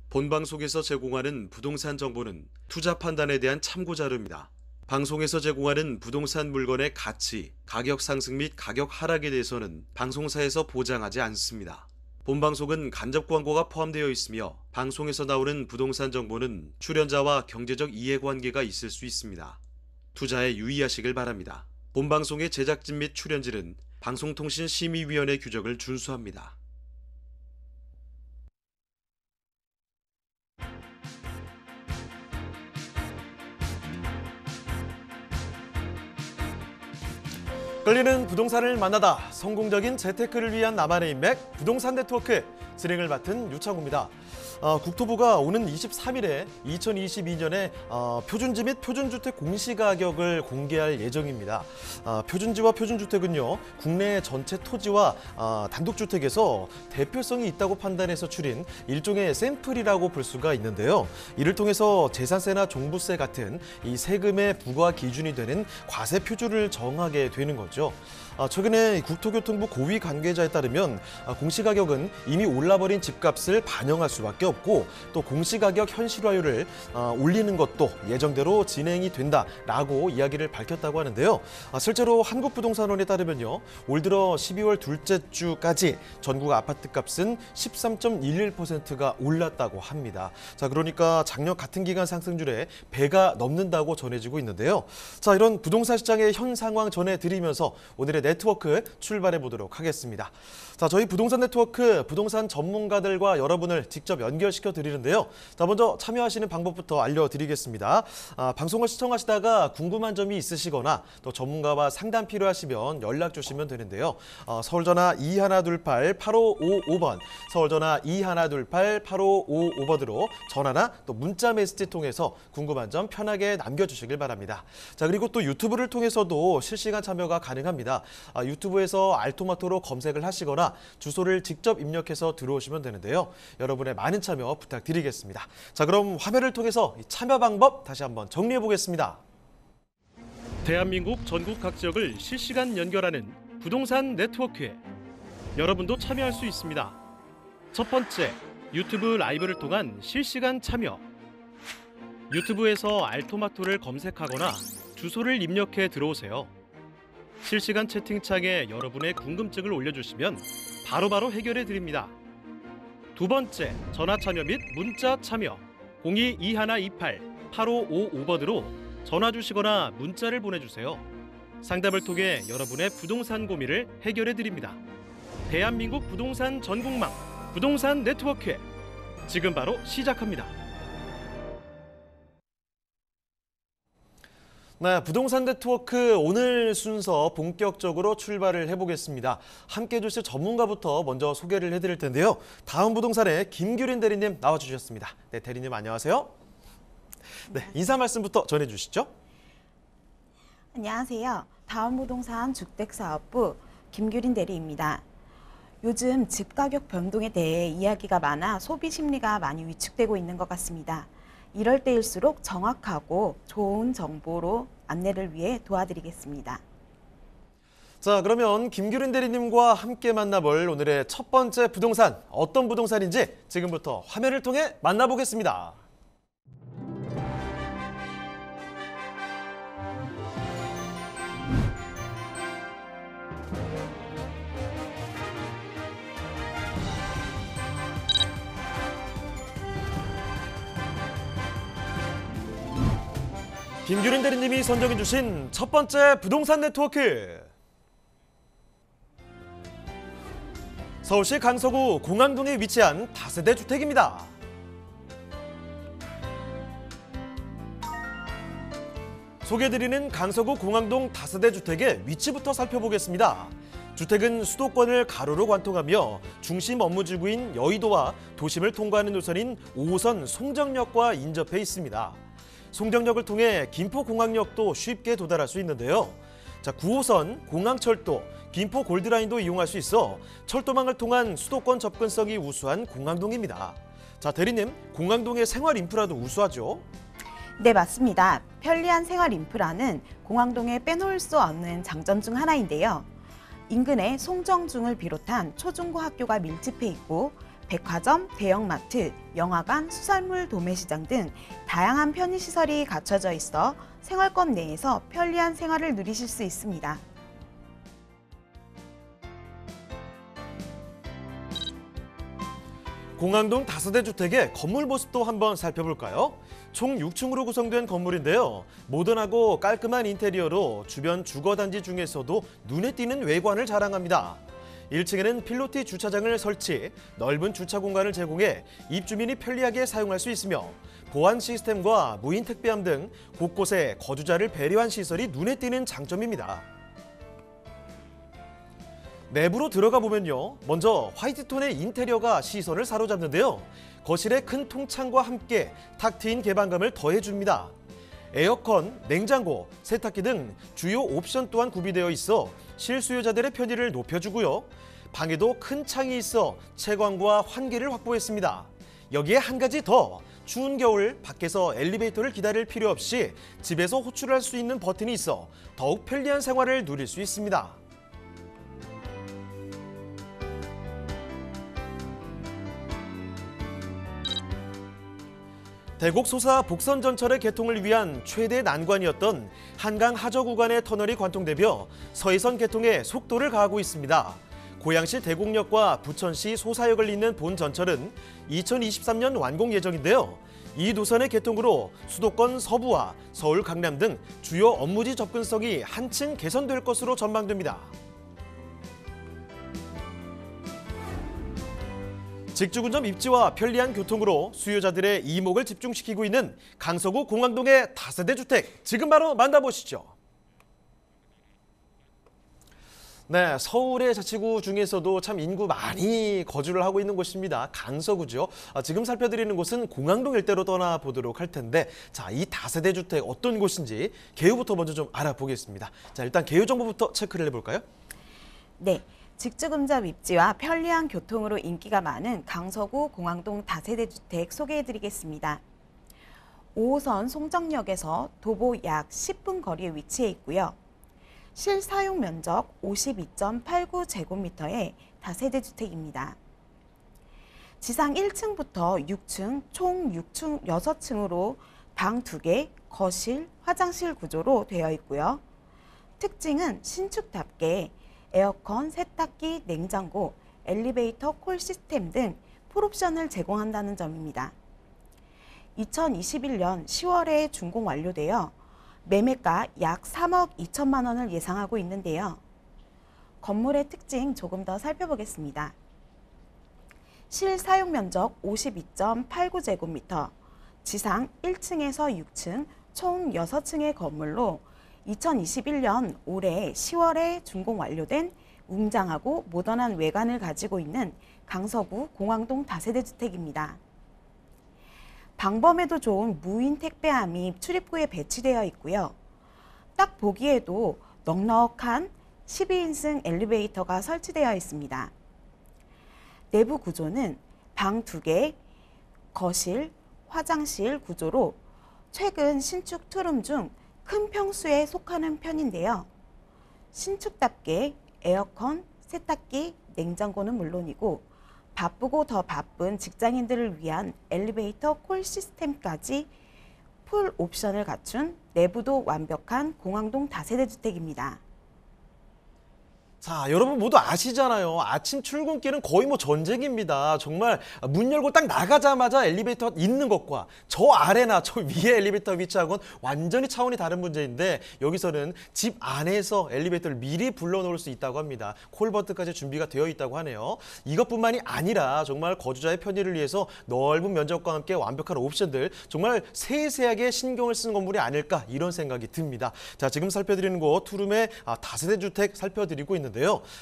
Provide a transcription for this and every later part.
본방송에서 제공하는 부동산 정보는 투자 판단에 대한 참고 자료입니다. 방송에서 제공하는 부동산 물건의 가치, 가격 상승 및 가격 하락에 대해서는 방송사에서 보장하지 않습니다. 본방송은 간접 광고가 포함되어 있으며 방송에서 나오는 부동산 정보는 출연자와 경제적 이해관계가 있을 수 있습니다. 투자에 유의하시길 바랍니다. 본방송의 제작진 및 출연진은 방송통신심의위원회 규정을 준수합니다. 끌리는 부동산을 만나다 성공적인 재테크를 위한 나만의 인맥 부동산 네트워크 진행을 맡은 유창우입니다. 국토부가 오는 23일에 2022년에 표준지 및 표준주택 공시가격을 공개할 예정입니다. 표준지와 표준주택은요, 국내 전체 토지와 단독주택에서 대표성이 있다고 판단해서 추린 일종의 샘플이라고 볼 수가 있는데요. 이를 통해서 재산세나 종부세 같은 이 세금의 부과 기준이 되는 과세 표준을 정하게 되는 거죠. 최근에 국토교통부 고위 관계자에 따르면 공시가격은 이미 올라버린 집값을 반영할 수밖에 없고 또 공시가격 현실화율을 올리는 것도 예정대로 진행이 된다라고 이야기를 밝혔다고 하는데요. 실제로 한국부동산원에 따르면요, 올 들어 12월 둘째 주까지 전국 아파트값은 13.11%가 올랐다고 합니다. 자, 그러니까 작년 같은 기간 상승률에 배가 넘는다고 전해지고 있는데요. 자, 이런 부동산 시장의 현 상황 전해드리면서 오늘의 네트워크 출발해 보도록 하겠습니다. 자, 저희 부동산 네트워크 부동산 전문가들과 여러분을 직접 연결시켜 드리는데요. 자, 먼저 참여하시는 방법부터 알려드리겠습니다. 방송을 시청하시다가 궁금한 점이 있으시거나 또 전문가와 상담 필요하시면 연락 주시면 되는데요. 서울전화 2128-8555번, 서울전화 2128-8555번으로 전화나 또 문자 메시지 통해서 궁금한 점 편하게 남겨주시길 바랍니다. 자, 그리고 또 유튜브를 통해서도 실시간 참여가 가능합니다. 유튜브에서 알토마토로 검색을 하시거나 주소를 직접 입력해서 들어오시면 되는데요. 여러분의 많은 참여 부탁드리겠습니다. 자, 그럼 화면을 통해서 참여 방법 다시 한번 정리해 보겠습니다. 대한민국 전국 각 지역을 실시간 연결하는 부동산 네트워크에 여러분도 참여할 수 있습니다. 첫 번째, 유튜브 라이브를 통한 실시간 참여. 유튜브에서 알토마토를 검색하거나 주소를 입력해 들어오세요. 실시간 채팅창에 여러분의 궁금증을 올려주시면 바로바로 해결해 드립니다. 두 번째, 전화 참여 및 문자 참여. 02-2128-8555번으로 전화 주시거나 문자를 보내주세요. 상담을 통해 여러분의 부동산 고민을 해결해 드립니다. 대한민국 부동산 전국망 부동산 네트워크에 지금 바로 시작합니다. 네, 부동산 네트워크 오늘 순서 본격적으로 출발을 해보겠습니다. 함께해 주실 전문가부터 먼저 소개를 해드릴 텐데요. 다음 부동산의 김규린 대리님 나와주셨습니다. 네, 대리님 안녕하세요. 네, 인사 말씀부터 전해주시죠. 안녕하세요. 다음부동산 주택사업부 김규린 대리입니다. 요즘 집가격 변동에 대해 이야기가 많아 소비 심리가 많이 위축되고 있는 것 같습니다. 이럴 때일수록 정확하고 좋은 정보로 안내를 위해 도와드리겠습니다. 자, 그러면 김규린 대리님과 함께 만나볼 오늘의 첫 번째 부동산, 어떤 부동산인지 지금부터 화면을 통해 만나보겠습니다. 김규린 대리님이 선정해 주신 첫 번째 부동산 네트워크. 서울시 강서구 공항동에 위치한 다세대 주택입니다. 소개해드리는 강서구 공항동 다세대 주택의 위치부터 살펴보겠습니다. 주택은 수도권을 가로로 관통하며 중심 업무지구인 여의도와 도심을 통과하는 노선인 5호선 송정역과 인접해 있습니다. 송정역을 통해 김포공항역도 쉽게 도달할 수 있는데요. 자, 9호선 공항철도, 김포 골드라인도 이용할 수 있어 철도망을 통한 수도권 접근성이 우수한 공항동입니다. 자, 대리님, 공항동의 생활 인프라도 우수하죠? 네, 맞습니다. 편리한 생활 인프라는 공항동에 빼놓을 수 없는 장점 중 하나인데요. 인근에 송정중을 비롯한 초중고 학교가 밀집해 있고 백화점, 대형마트, 영화관, 수산물 도매시장 등 다양한 편의시설이 갖춰져 있어 생활권 내에서 편리한 생활을 누리실 수 있습니다. 공항동 다세대 주택의 건물 모습도 한번 살펴볼까요? 총 6층으로 구성된 건물인데요. 모던하고 깔끔한 인테리어로 주변 주거단지 중에서도 눈에 띄는 외관을 자랑합니다. 1층에는 필로티 주차장을 설치, 넓은 주차 공간을 제공해 입주민이 편리하게 사용할 수 있으며 보안 시스템과 무인 택배함 등 곳곳에 거주자를 배려한 시설이 눈에 띄는 장점입니다. 내부로 들어가 보면요. 먼저 화이트톤의 인테리어가 시선을 사로잡는데요. 거실에 큰 통창과 함께 탁 트인 개방감을 더해줍니다. 에어컨, 냉장고, 세탁기 등 주요 옵션 또한 구비되어 있어 실수요자들의 편의를 높여주고요. 방에도 큰 창이 있어 채광과 환기를 확보했습니다. 여기에 한 가지 더, 추운 겨울 밖에서 엘리베이터를 기다릴 필요 없이 집에서 호출할 수 있는 버튼이 있어 더욱 편리한 생활을 누릴 수 있습니다. 대곡 소사 복선 전철의 개통을 위한 최대 난관이었던 한강 하저 구간의 터널이 관통되며 서해선 개통에 속도를 가하고 있습니다. 고양시 대곡역과 부천시 소사역을 잇는 본 전철은 2023년 완공 예정인데요. 이 노선의 개통으로 수도권 서부와 서울 강남 등 주요 업무지 접근성이 한층 개선될 것으로 전망됩니다. 직주군점 입지와 편리한 교통으로 수요자들의 이목을 집중시키고 있는 강서구 공항동의 다세대 주택, 지금 바로 만나보시죠. 네, 서울의 자치구 중에서도 참 인구 많이 거주를 하고 있는 곳입니다. 강서구죠. 지금 살펴드리는 곳은 공항동 일대로 떠나보도록 할 텐데, 자, 이 다세대 주택 어떤 곳인지 개요부터 먼저 좀 알아보겠습니다. 자, 일단 개요 정보부터 체크를 해볼까요? 네. 직주근접 입지와 편리한 교통으로 인기가 많은 강서구 공항동 다세대 주택 소개해드리겠습니다. 5호선 송정역에서 도보 약 10분 거리에 위치해 있고요. 실사용 면적 52.89제곱미터의 다세대 주택입니다. 지상 1층부터 6층, 총 6층으로 방 2개, 거실, 화장실 구조로 되어 있고요. 특징은 신축답게 에어컨, 세탁기, 냉장고, 엘리베이터, 콜 시스템 등 풀옵션을 제공한다는 점입니다. 2021년 10월에 준공 완료되어 매매가 약 3억 2천만 원을 예상하고 있는데요. 건물의 특징 조금 더 살펴보겠습니다. 실사용 면적 52.89제곱미터, 지상 1층에서 6층, 총 6층의 건물로 2021년 올해 10월에 준공 완료된 웅장하고 모던한 외관을 가지고 있는 강서구 공항동 다세대 주택입니다. 방범에도 좋은 무인 택배함이 출입구에 배치되어 있고요. 딱 보기에도 넉넉한 12인승 엘리베이터가 설치되어 있습니다. 내부 구조는 방 2개, 거실, 화장실 구조로 최근 신축 투룸 중 큰 평수에 속하는 편인데요. 신축답게 에어컨, 세탁기, 냉장고는 물론이고 바쁘고 더 바쁜 직장인들을 위한 엘리베이터 콜 시스템까지 풀 옵션을 갖춘 내부도 완벽한 공항동 다세대 주택입니다. 자, 여러분 모두 아시잖아요. 아침 출근길은 거의 뭐 전쟁입니다. 정말 문 열고 딱 나가자마자 엘리베이터 있는 것과 저 아래나 저 위에 엘리베이터 위치하고는 완전히 차원이 다른 문제인데, 여기서는 집 안에서 엘리베이터를 미리 불러놓을 수 있다고 합니다. 콜버튼까지 준비가 되어 있다고 하네요. 이것뿐만이 아니라 정말 거주자의 편의를 위해서 넓은 면적과 함께 완벽한 옵션들, 정말 세세하게 신경을 쓴 건물이 아닐까, 이런 생각이 듭니다. 자, 지금 살펴드리는 곳 투룸의 다세대 주택 살펴드리고 있는데,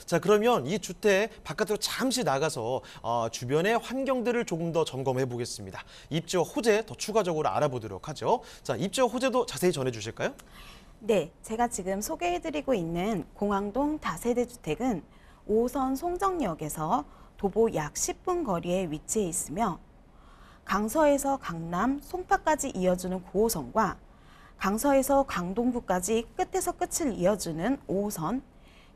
자, 그러면 이 주택 바깥으로 잠시 나가서 주변의 환경들을 조금 더 점검해 보겠습니다. 입지와 호재 더 추가적으로 알아보도록 하죠. 자, 입지와 호재도 자세히 전해 주실까요? 네, 제가 지금 소개해드리고 있는 공항동 다세대 주택은 5호선 송정역에서 도보 약 10분 거리에 위치해 있으며 강서에서 강남, 송파까지 이어주는 9호선과 강서에서 강동구까지 끝에서 끝을 이어주는 5호선,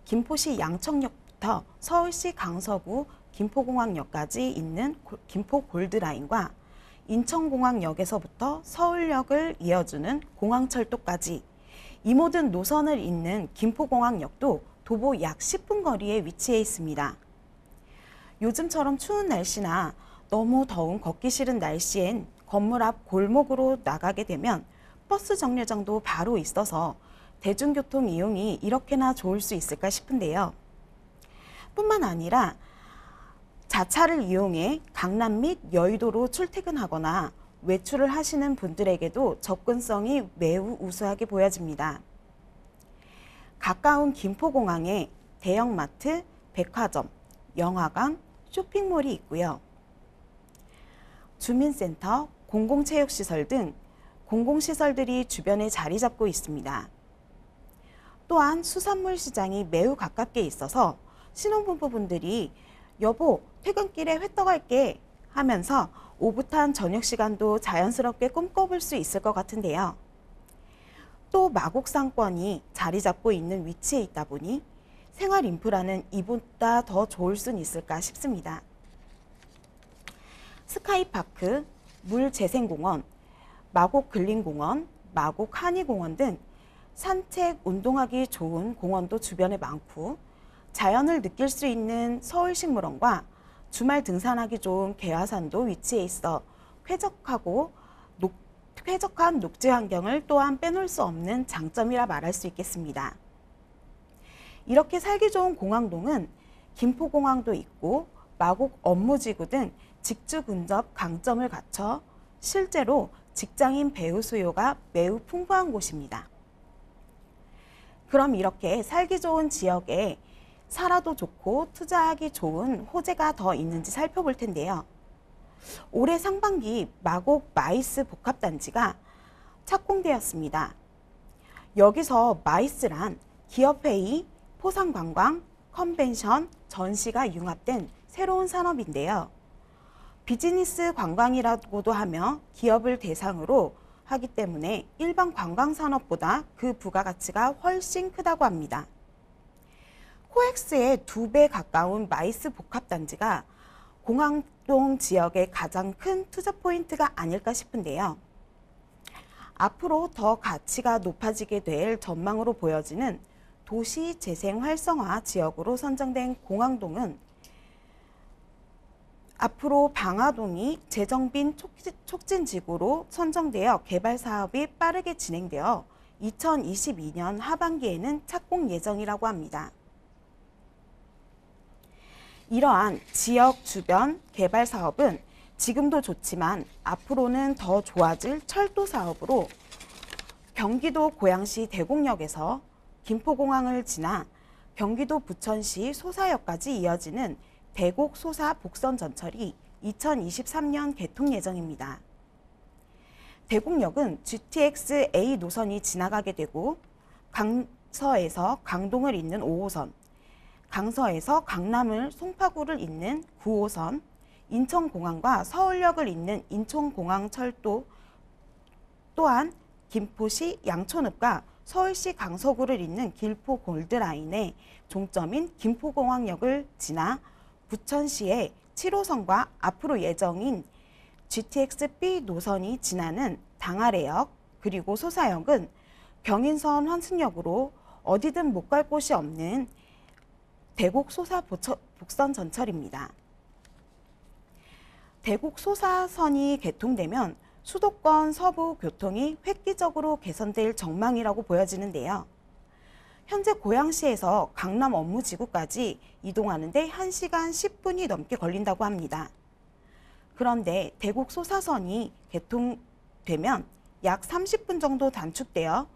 김포시 양천역부터 서울시 강서구 김포공항역까지 있는 김포 골드라인과 인천공항역에서부터 서울역을 이어주는 공항철도까지 이 모든 노선을 잇는 김포공항역도 도보 약 10분 거리에 위치해 있습니다. 요즘처럼 추운 날씨나 너무 더운 걷기 싫은 날씨엔 건물 앞 골목으로 나가게 되면 버스 정류장도 바로 있어서 대중교통 이용이 이렇게나 좋을 수 있을까 싶은데요. 뿐만 아니라 자차를 이용해 강남 및 여의도로 출퇴근하거나 외출을 하시는 분들에게도 접근성이 매우 우수하게 보여집니다. 가까운 김포공항에 대형마트, 백화점, 영화관, 쇼핑몰이 있고요. 주민센터, 공공체육시설 등 공공시설들이 주변에 자리 잡고 있습니다. 또한 수산물 시장이 매우 가깝게 있어서 신혼부부분들이 여보, 퇴근길에 회 떠갈게 하면서 오붓한 저녁 시간도 자연스럽게 꿈꿔볼 수 있을 것 같은데요. 또 마곡상권이 자리 잡고 있는 위치에 있다 보니 생활 인프라는 이보다 더 좋을 순 있을까 싶습니다. 스카이파크, 물재생공원, 마곡근린공원, 마곡한의공원 등 산책, 운동하기 좋은 공원도 주변에 많고 자연을 느낄 수 있는 서울식물원과 주말 등산하기 좋은 개화산도 위치해 있어 쾌적한 녹지 환경을 또한 빼놓을 수 없는 장점이라 말할 수 있겠습니다. 이렇게 살기 좋은 공항동은 김포공항도 있고 마곡 업무지구 등 직주 근접 강점을 갖춰 실제로 직장인 배우 수요가 매우 풍부한 곳입니다. 그럼 이렇게 살기 좋은 지역에 살아도 좋고 투자하기 좋은 호재가 더 있는지 살펴볼 텐데요. 올해 상반기 마곡 마이스 복합단지가 착공되었습니다. 여기서 마이스란 기업회의, 포상관광, 컨벤션, 전시가 융합된 새로운 산업인데요. 비즈니스 관광이라고도 하며 기업을 대상으로 하기 때문에 일반 관광산업보다 그 부가가치가 훨씬 크다고 합니다. 코엑스의 2배 가까운 마이스 복합단지가 공항동 지역의 가장 큰 투자 포인트가 아닐까 싶은데요. 앞으로 더 가치가 높아지게 될 전망으로 보여지는 도시 재생 활성화 지역으로 선정된 공항동은 앞으로 방화동이 재정빈 촉진지구로 선정되어 개발 사업이 빠르게 진행되어 2022년 하반기에는 착공 예정이라고 합니다. 이러한 지역 주변 개발 사업은 지금도 좋지만 앞으로는 더 좋아질 철도 사업으로 경기도 고양시 대곡역에서 김포공항을 지나 경기도 부천시 소사역까지 이어지는 대곡 소사 복선 전철이 2023년 개통 예정입니다. 대곡역은 GTX A 노선이 지나가게 되고 강서에서 강동을 잇는 5호선, 강서에서 강남을 송파구를 잇는 9호선, 인천공항과 서울역을 잇는 인천공항철도 또한 김포시 양촌읍과 서울시 강서구를 잇는 김포 골드라인의 종점인 김포공항역을 지나 부천시의 7호선과 앞으로 예정인 GTX-B 노선이 지나는 당아래역 그리고 소사역은 경인선 환승역으로 어디든 못 갈 곳이 없는 대곡 소사 복선 전철입니다. 대곡 소사선이 개통되면 수도권 서부 교통이 획기적으로 개선될 전망이라고 보여지는데요. 현재 고양시에서 강남 업무지구까지 이동하는 데 1시간 10분이 넘게 걸린다고 합니다. 그런데 대곡 소사선이 개통되면 약 30분 정도 단축되어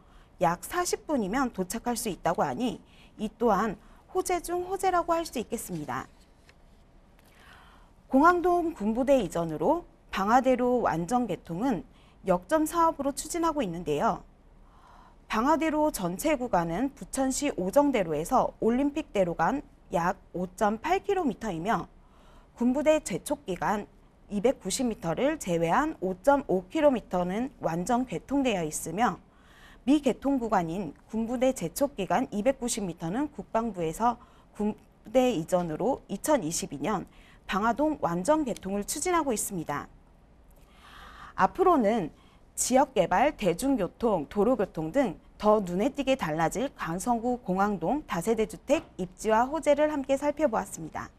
약 40분이면 도착할 수 있다고 하니 이 또한 호재 중 호재라고 할 수 있겠습니다. 공항동 군부대 이전으로 방화대로 완전 개통은 역점 사업으로 추진하고 있는데요. 방화대로 전체 구간은 부천시 오정대로에서 올림픽대로 간 약 5.8km이며 군부대 재촉 기간 290m를 제외한 5.5km는 완전 개통되어 있으며 미개통 구간인 군부대 재촉 기간 290m는 국방부에서 군부대 이전으로 2022년 방화동 완전 개통을 추진하고 있습니다. 앞으로는 지역개발, 대중교통, 도로교통 등 더 눈에 띄게 달라질 강서구 공항동 다세대 주택 입지와 호재를 함께 살펴보았습니다.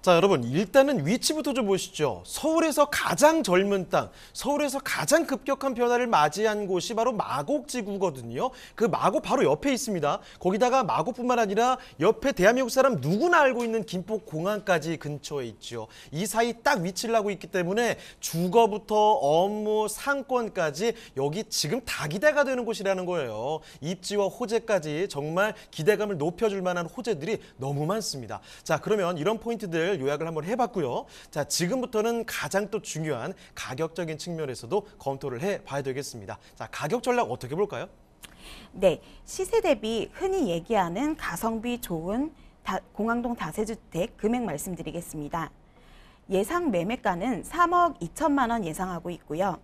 자, 여러분 일단은 위치부터 좀 보시죠. 서울에서 가장 젊은 땅, 서울에서 가장 급격한 변화를 맞이한 곳이 바로 마곡지구거든요. 그 마곡 바로 옆에 있습니다. 거기다가 마곡뿐만 아니라 옆에 대한민국 사람 누구나 알고 있는 김포공항까지 근처에 있죠. 이 사이 딱 위치를 하고 있기 때문에 주거부터 업무, 상권까지 여기 지금 다 기대가 되는 곳이라는 거예요. 입지와 호재까지 정말 기대감을 높여줄 만한 호재들이 너무 많습니다. 자, 그러면 이런 포인트들 요약을 한번 해봤고요. 자, 지금부터는 가장 또 중요한 가격적인 측면에서도 검토를 해봐야 되겠습니다. 자, 가격 전략 어떻게 볼까요? 네, 시세 대비 흔히 얘기하는 가성비 좋은 공항동 다세주택 금액 말씀드리겠습니다. 예상 매매가는 3억 2천만 원 예상하고 있고요.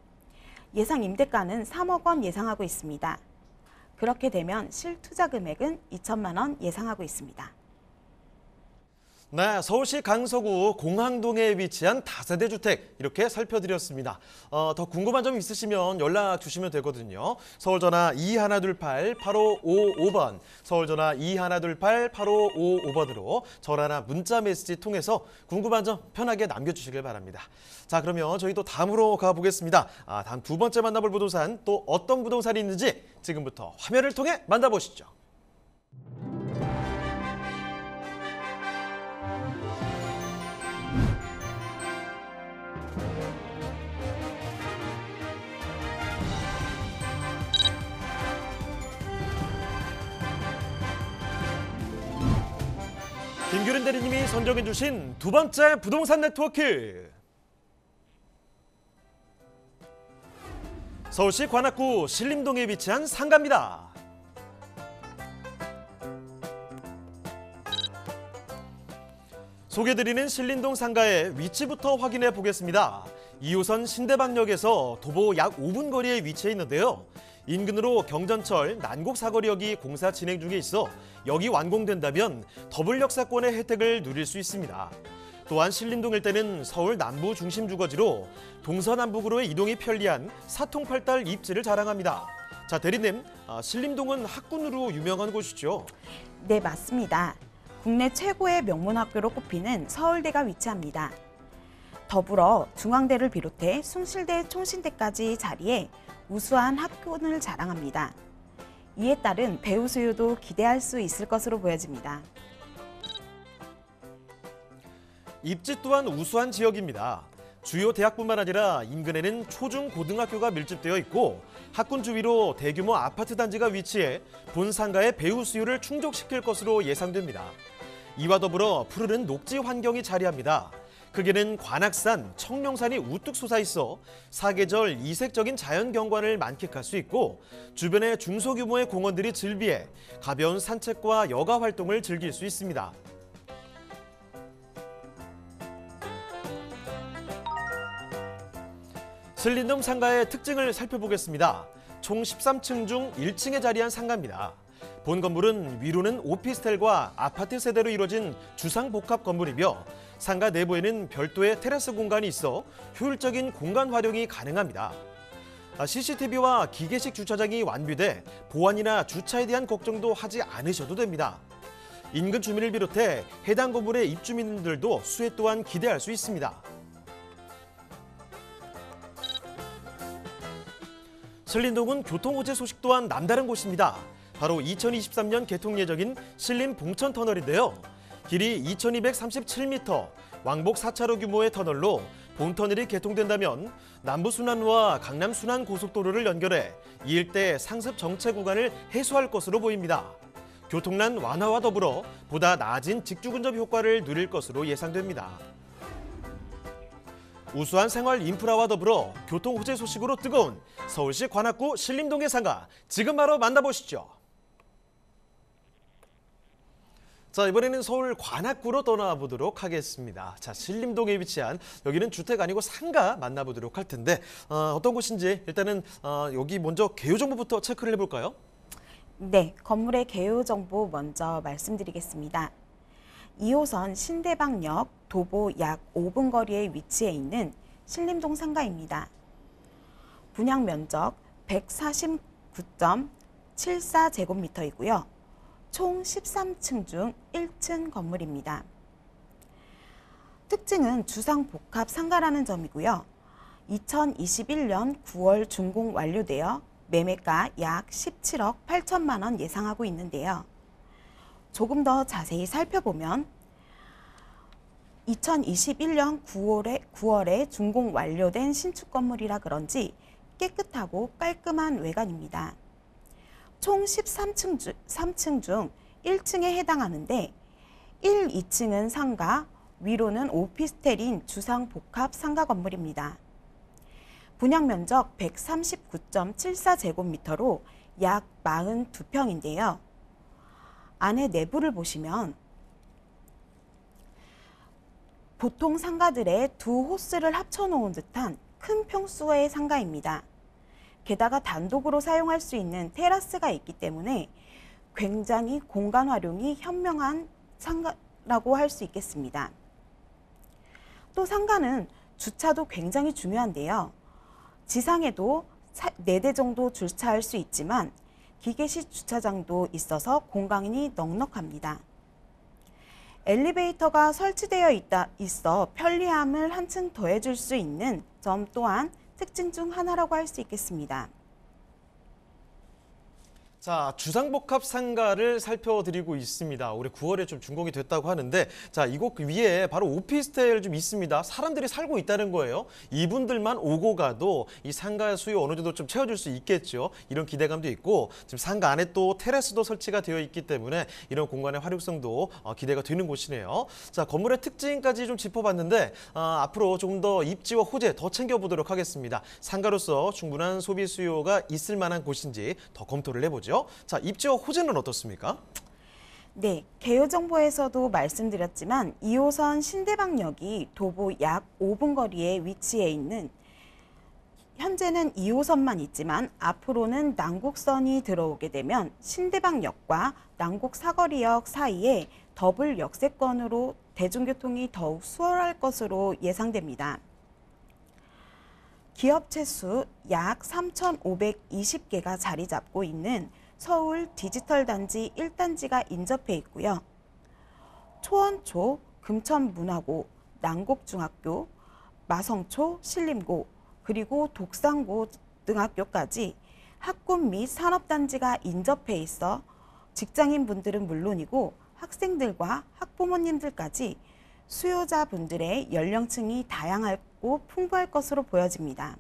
예상 임대가는 3억 원 예상하고 있습니다. 그렇게 되면 실투자 금액은 2천만 원 예상하고 있습니다. 네, 서울시 강서구 공항동에 위치한 다세대 주택 이렇게 살펴드렸습니다. 더 궁금한 점 있으시면 연락 주시면 되거든요. 서울전화 2128-8555번, 서울전화 2128-8555번으로 전화나 문자 메시지 통해서 궁금한 점 편하게 남겨주시길 바랍니다. 자, 그러면 저희 또 다음으로 가보겠습니다. 다음 두 번째 만나볼 부동산 또 어떤 부동산이 있는지 지금부터 화면을 통해 만나보시죠. 김규린 대리님이 선정해 주신 두 번째 부동산 네트워크. 서울시 관악구 신림동에 위치한 상가입니다. 소개드리는 신림동 상가의 위치부터 확인해 보겠습니다. 2호선 신대방역에서 도보 약 5분 거리에 위치해 있는데요. 인근으로 경전철 난곡 사거리역이 공사 진행 중에 있어 역이 완공된다면 더블 역사권의 혜택을 누릴 수 있습니다. 또한 신림동 일대는 서울 남부 중심 주거지로 동서남북으로의 이동이 편리한 사통팔달 입지를 자랑합니다. 자, 대리님, 신림동은 학군으로 유명한 곳이죠? 네, 맞습니다. 국내 최고의 명문 학교로 꼽히는 서울대가 위치합니다. 더불어 중앙대를 비롯해 숭실대, 총신대까지 자리에 우수한 학군을 자랑합니다. 이에 따른 배우 수요도 기대할 수 있을 것으로 보여집니다. 입지 또한 우수한 지역입니다. 주요 대학뿐만 아니라 인근에는 초중 고등학교가 밀집되어 있고 학군 주위로 대규모 아파트 단지가 위치해 본 상가의 배우 수요를 충족시킬 것으로 예상됩니다. 이와 더불어 푸르른 녹지 환경이 자리합니다. 크게는 관악산, 청룡산이 우뚝 솟아있어 사계절 이색적인 자연 경관을 만끽할 수 있고 주변에 중소규모의 공원들이 즐비해 가벼운 산책과 여가 활동을 즐길 수 있습니다. 신림동 상가의 특징을 살펴보겠습니다. 총 13층 중 1층에 자리한 상가입니다. 본 건물은 위로는 오피스텔과 아파트 세대로 이루어진 주상복합 건물이며 상가 내부에는 별도의 테라스 공간이 있어 효율적인 공간 활용이 가능합니다. CCTV와 기계식 주차장이 완비돼 보안이나 주차에 대한 걱정도 하지 않으셔도 됩니다. 인근 주민을 비롯해 해당 건물의 입주민들도 수혜 또한 기대할 수 있습니다. 신림동은 교통호재 소식 또한 남다른 곳입니다. 바로 2023년 개통 예정인 신림 봉천터널인데요. 길이 2237m, 왕복 4차로 규모의 터널로 본터널이 개통된다면 남부순환로와 강남순환고속도로를 연결해 이 일대 상습 정체 구간을 해소할 것으로 보입니다. 교통난 완화와 더불어 보다 나아진 직주근접 효과를 누릴 것으로 예상됩니다. 우수한 생활 인프라와 더불어 교통 호재 소식으로 뜨거운 서울시 관악구 신림동의 상가, 지금 바로 만나보시죠. 자, 이번에는 서울 관악구로 떠나보도록 하겠습니다. 자, 신림동에 위치한 여기는 주택 아니고 상가 만나보도록 할 텐데 어떤 곳인지 일단은 여기 먼저 개요 정보부터 체크를 해볼까요? 네, 건물의 개요 정보 먼저 말씀드리겠습니다. 2호선 신대방역 도보 약 5분 거리에 위치해 있는 신림동 상가입니다. 분양 면적 149.74제곱미터이고요. 총 13층 중 1층 건물입니다. 특징은 주상복합 상가라는 점이고요. 2021년 9월 준공 완료되어 매매가 약 17억 8천만 원 예상하고 있는데요. 조금 더 자세히 살펴보면 2021년 9월에 준공 완료된 신축 건물이라 그런지 깨끗하고 깔끔한 외관입니다. 총 13층 중 1층에 해당하는데 1, 2층은 상가, 위로는 오피스텔인 주상복합 상가 건물입니다. 분양 면적 139.74제곱미터로 약 42평인데요. 안에 내부를 보시면 보통 상가들의 두 호스를 합쳐놓은 듯한 큰 평수의 상가입니다. 게다가 단독으로 사용할 수 있는 테라스가 있기 때문에 굉장히 공간 활용이 현명한 상가라고 할 수 있겠습니다. 또 상가는 주차도 굉장히 중요한데요. 지상에도 4대 정도 주차할 수 있지만 기계식 주차장도 있어서 공간이 넉넉합니다. 엘리베이터가 설치되어 있어 편리함을 한층 더해줄 수 있는 점 또한 특징 중 하나라고 할 수 있겠습니다. 자, 주상복합 상가를 살펴드리고 있습니다. 올해 9월에 좀 준공이 됐다고 하는데, 자, 이곳 위에 바로 오피스텔 좀 있습니다. 사람들이 살고 있다는 거예요. 이분들만 오고 가도 이 상가 수요 어느 정도 좀 채워줄 수 있겠죠. 이런 기대감도 있고, 지금 상가 안에 또 테라스도 설치가 되어 있기 때문에 이런 공간의 활용성도 기대가 되는 곳이네요. 자, 건물의 특징까지 좀 짚어봤는데, 앞으로 조금 더 입지와 호재 더 챙겨보도록 하겠습니다. 상가로서 충분한 소비 수요가 있을 만한 곳인지 더 검토를 해보죠. 자, 입지와 호재는 어떻습니까? 네, 개요정보에서도 말씀드렸지만 2호선 신대방역이 도보 약 5분 거리에 위치해 있는 현재는 2호선만 있지만 앞으로는 남곡선이 들어오게 되면 신대방역과 남곡사거리역 사이에 더블 역세권으로 대중교통이 더욱 수월할 것으로 예상됩니다. 기업체 수 약 3,520개가 자리 잡고 있는 서울 디지털 단지 1단지가 인접해 있고요. 초원초, 금천문화고, 남곡중학교, 마성초, 신림고, 그리고 독산고등학교까지 학군 및 산업단지가 인접해 있어 직장인분들은 물론이고 학생들과 학부모님들까지 수요자분들의 연령층이 다양하고 풍부할 것으로 보여집니다.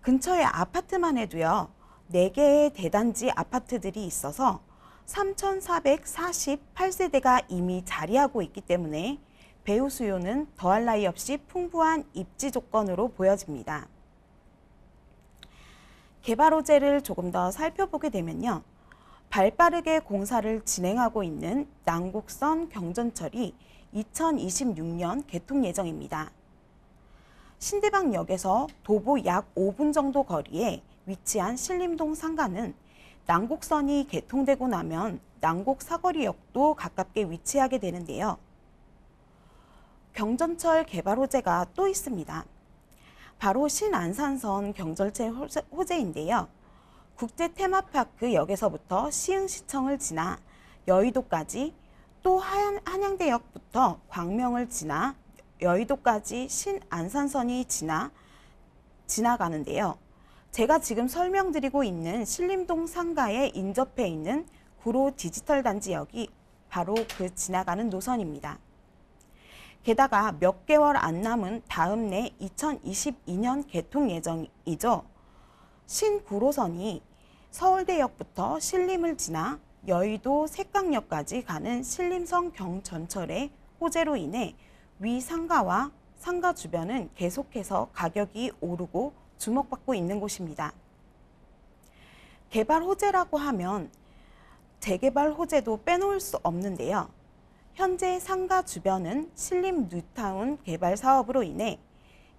근처에 아파트만 해도요. 4개의 대단지 아파트들이 있어서 3,448세대가 이미 자리하고 있기 때문에 배우 수요는 더할 나위 없이 풍부한 입지 조건으로 보여집니다. 개발 호재를 조금 더 살펴보게 되면요. 발빠르게 공사를 진행하고 있는 남곡선 경전철이 2026년 개통 예정입니다. 신대방역에서 도보 약 5분 정도 거리에 위치한 신림동 상가는 남곡선이 개통되고 나면 남곡사거리역도 가깝게 위치하게 되는데요. 경전철 개발 호재가 또 있습니다. 바로 신안산선 경전철 호재인데요. 국제 테마파크 역에서부터 시흥시청을 지나 여의도까지 또 한양대역부터 광명을 지나 여의도까지 신안산선이 지나가는데요. 제가 지금 설명드리고 있는 신림동 상가에 인접해 있는 구로 디지털 단지역이 바로 그 지나가는 노선입니다. 게다가 몇 개월 안 남은 다음 해 2022년 개통 예정이죠. 신구로선이 서울대역부터 신림을 지나 여의도 색강역까지 가는 신림선 경전철의 호재로 인해 위 상가와 상가 주변은 계속해서 가격이 오르고 주목받고 있는 곳입니다. 개발 호재라고 하면 재개발 호재도 빼놓을 수 없는데요. 현재 상가 주변은 신림 뉴타운 개발 사업으로 인해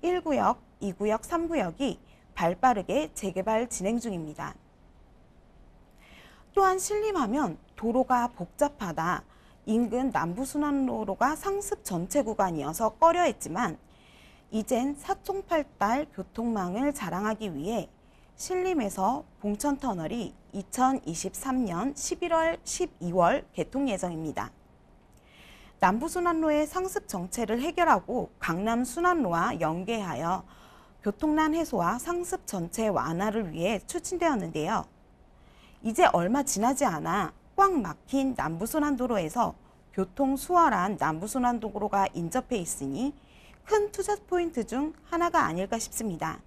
1구역, 2구역, 3구역이 발빠르게 재개발 진행 중입니다. 또한 신림하면 도로가 복잡하다, 인근 남부순환로가 상습 전체 구간이어서 꺼려했지만 이젠 사통팔달 교통망을 자랑하기 위해 신림에서 봉천터널이 2023년 11월, 12월 개통 예정입니다. 남부순환로의 상습 정체를 해결하고 강남순환로와 연계하여 교통난 해소와 상습 전체 완화를 위해 추진되었는데요. 이제 얼마 지나지 않아 꽉 막힌 남부순환도로에서 교통 수월한 남부순환도로가 인접해 있으니 큰 투자 포인트 중 하나가 아닐까 싶습니다.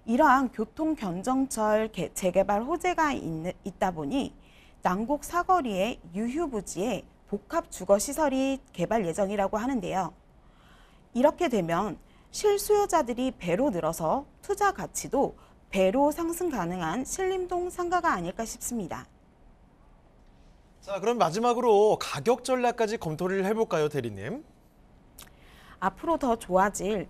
이러한 교통견정철 재개발 호재가 있다 보니 난곡 사거리의 유휴부지에 복합주거시설이 개발 예정이라고 하는데요. 이렇게 되면 실수요자들이 배로 늘어서 투자 가치도 배로 상승 가능한 신림동 상가가 아닐까 싶습니다. 자, 그럼 마지막으로 가격 전략까지 검토를 해볼까요, 대리님? 앞으로 더 좋아질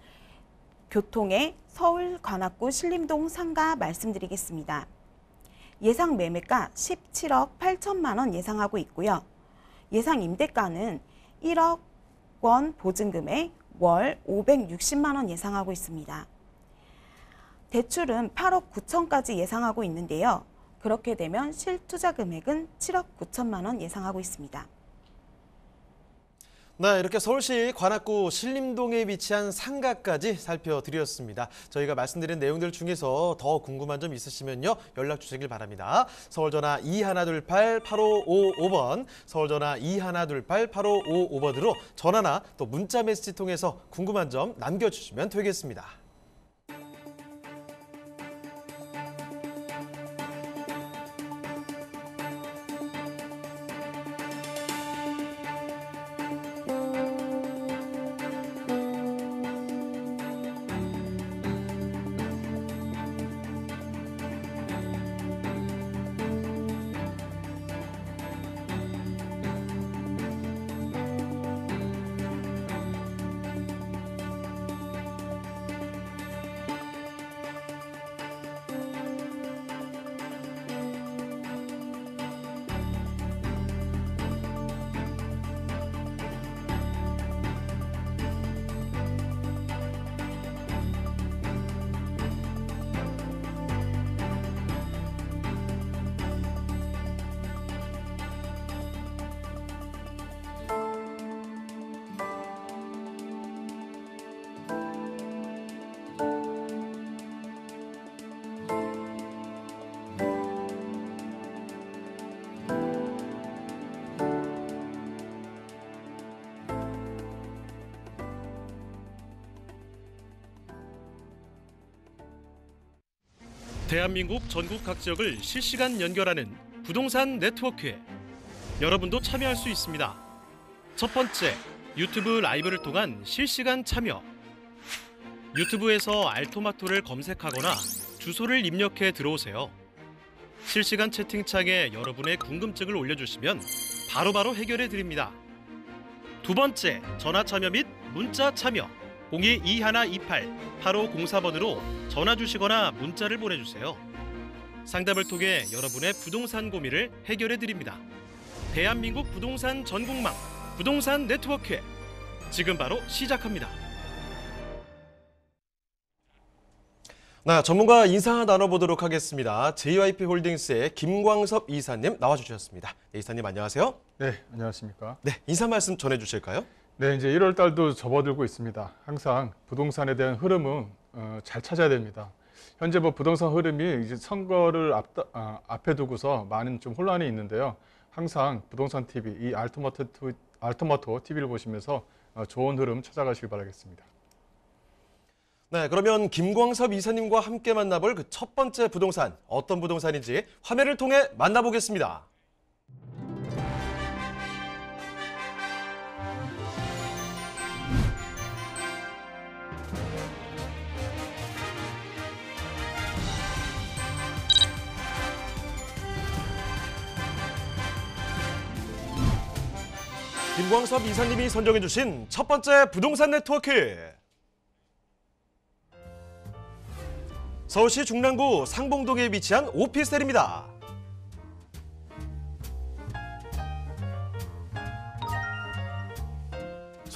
교통의 서울 관악구 신림동 상가 말씀드리겠습니다. 예상 매매가 17억 8천만 원 예상하고 있고요. 예상 임대가는 1억 원 보증금에 월 560만 원 예상하고 있습니다. 대출은 8억 9천까지 예상하고 있는데요. 그렇게 되면 실투자 금액은 7억 9천만 원 예상하고 있습니다. 네, 이렇게 서울시 관악구 신림동에 위치한 상가까지 살펴드렸습니다. 저희가 말씀드린 내용들 중에서 더 궁금한 점 있으시면요, 연락 주시길 바랍니다. 서울전화 2128-8555번, 서울전화 2128-8555번으로 전화나 또 문자 메시지 통해서 궁금한 점 남겨주시면 되겠습니다. 대한민국 전국 각 지역을 실시간 연결하는 부동산 네트워크에 여러분도 참여할 수 있습니다. 첫 번째, 유튜브 라이브를 통한 실시간 참여. 유튜브에서 알토마토를 검색하거나 주소를 입력해 들어오세요. 실시간 채팅창에 여러분의 궁금증을 올려주시면 바로바로 해결해 드립니다. 두 번째, 전화 참여 및 문자 참여. 022128-8504번으로 전화 주시거나 문자를 보내주세요. 상담을 통해 여러분의 부동산 고민을 해결해 드립니다. 대한민국 부동산 전국망 부동산 네트워크 지금 바로 시작합니다. 네, 전문가 인사 나눠보도록 하겠습니다. JYP홀딩스의 김광섭 이사님 나와주셨습니다. 네, 이사님 안녕하세요. 네, 안녕하십니까. 네, 인사 말씀 전해주실까요? 네, 이제 1월 달도 접어들고 있습니다. 항상 부동산에 대한 흐름은 잘 찾아야 됩니다. 현재 부동산 흐름이 이제 선거를 앞에 두고서 많은 좀 혼란이 있는데요. 항상 부동산 TV, 이 알토마토 TV를 보시면서 좋은 흐름 찾아가시길 바라겠습니다. 네, 그러면 김광섭 이사님과 함께 만나볼 그 첫 번째 부동산, 어떤 부동산인지 화면을 통해 만나보겠습니다. 김광섭 이사님이 선정해주신 첫 번째 부동산 네트워크. 서울시 중랑구 상봉동에 위치한 오피스텔입니다.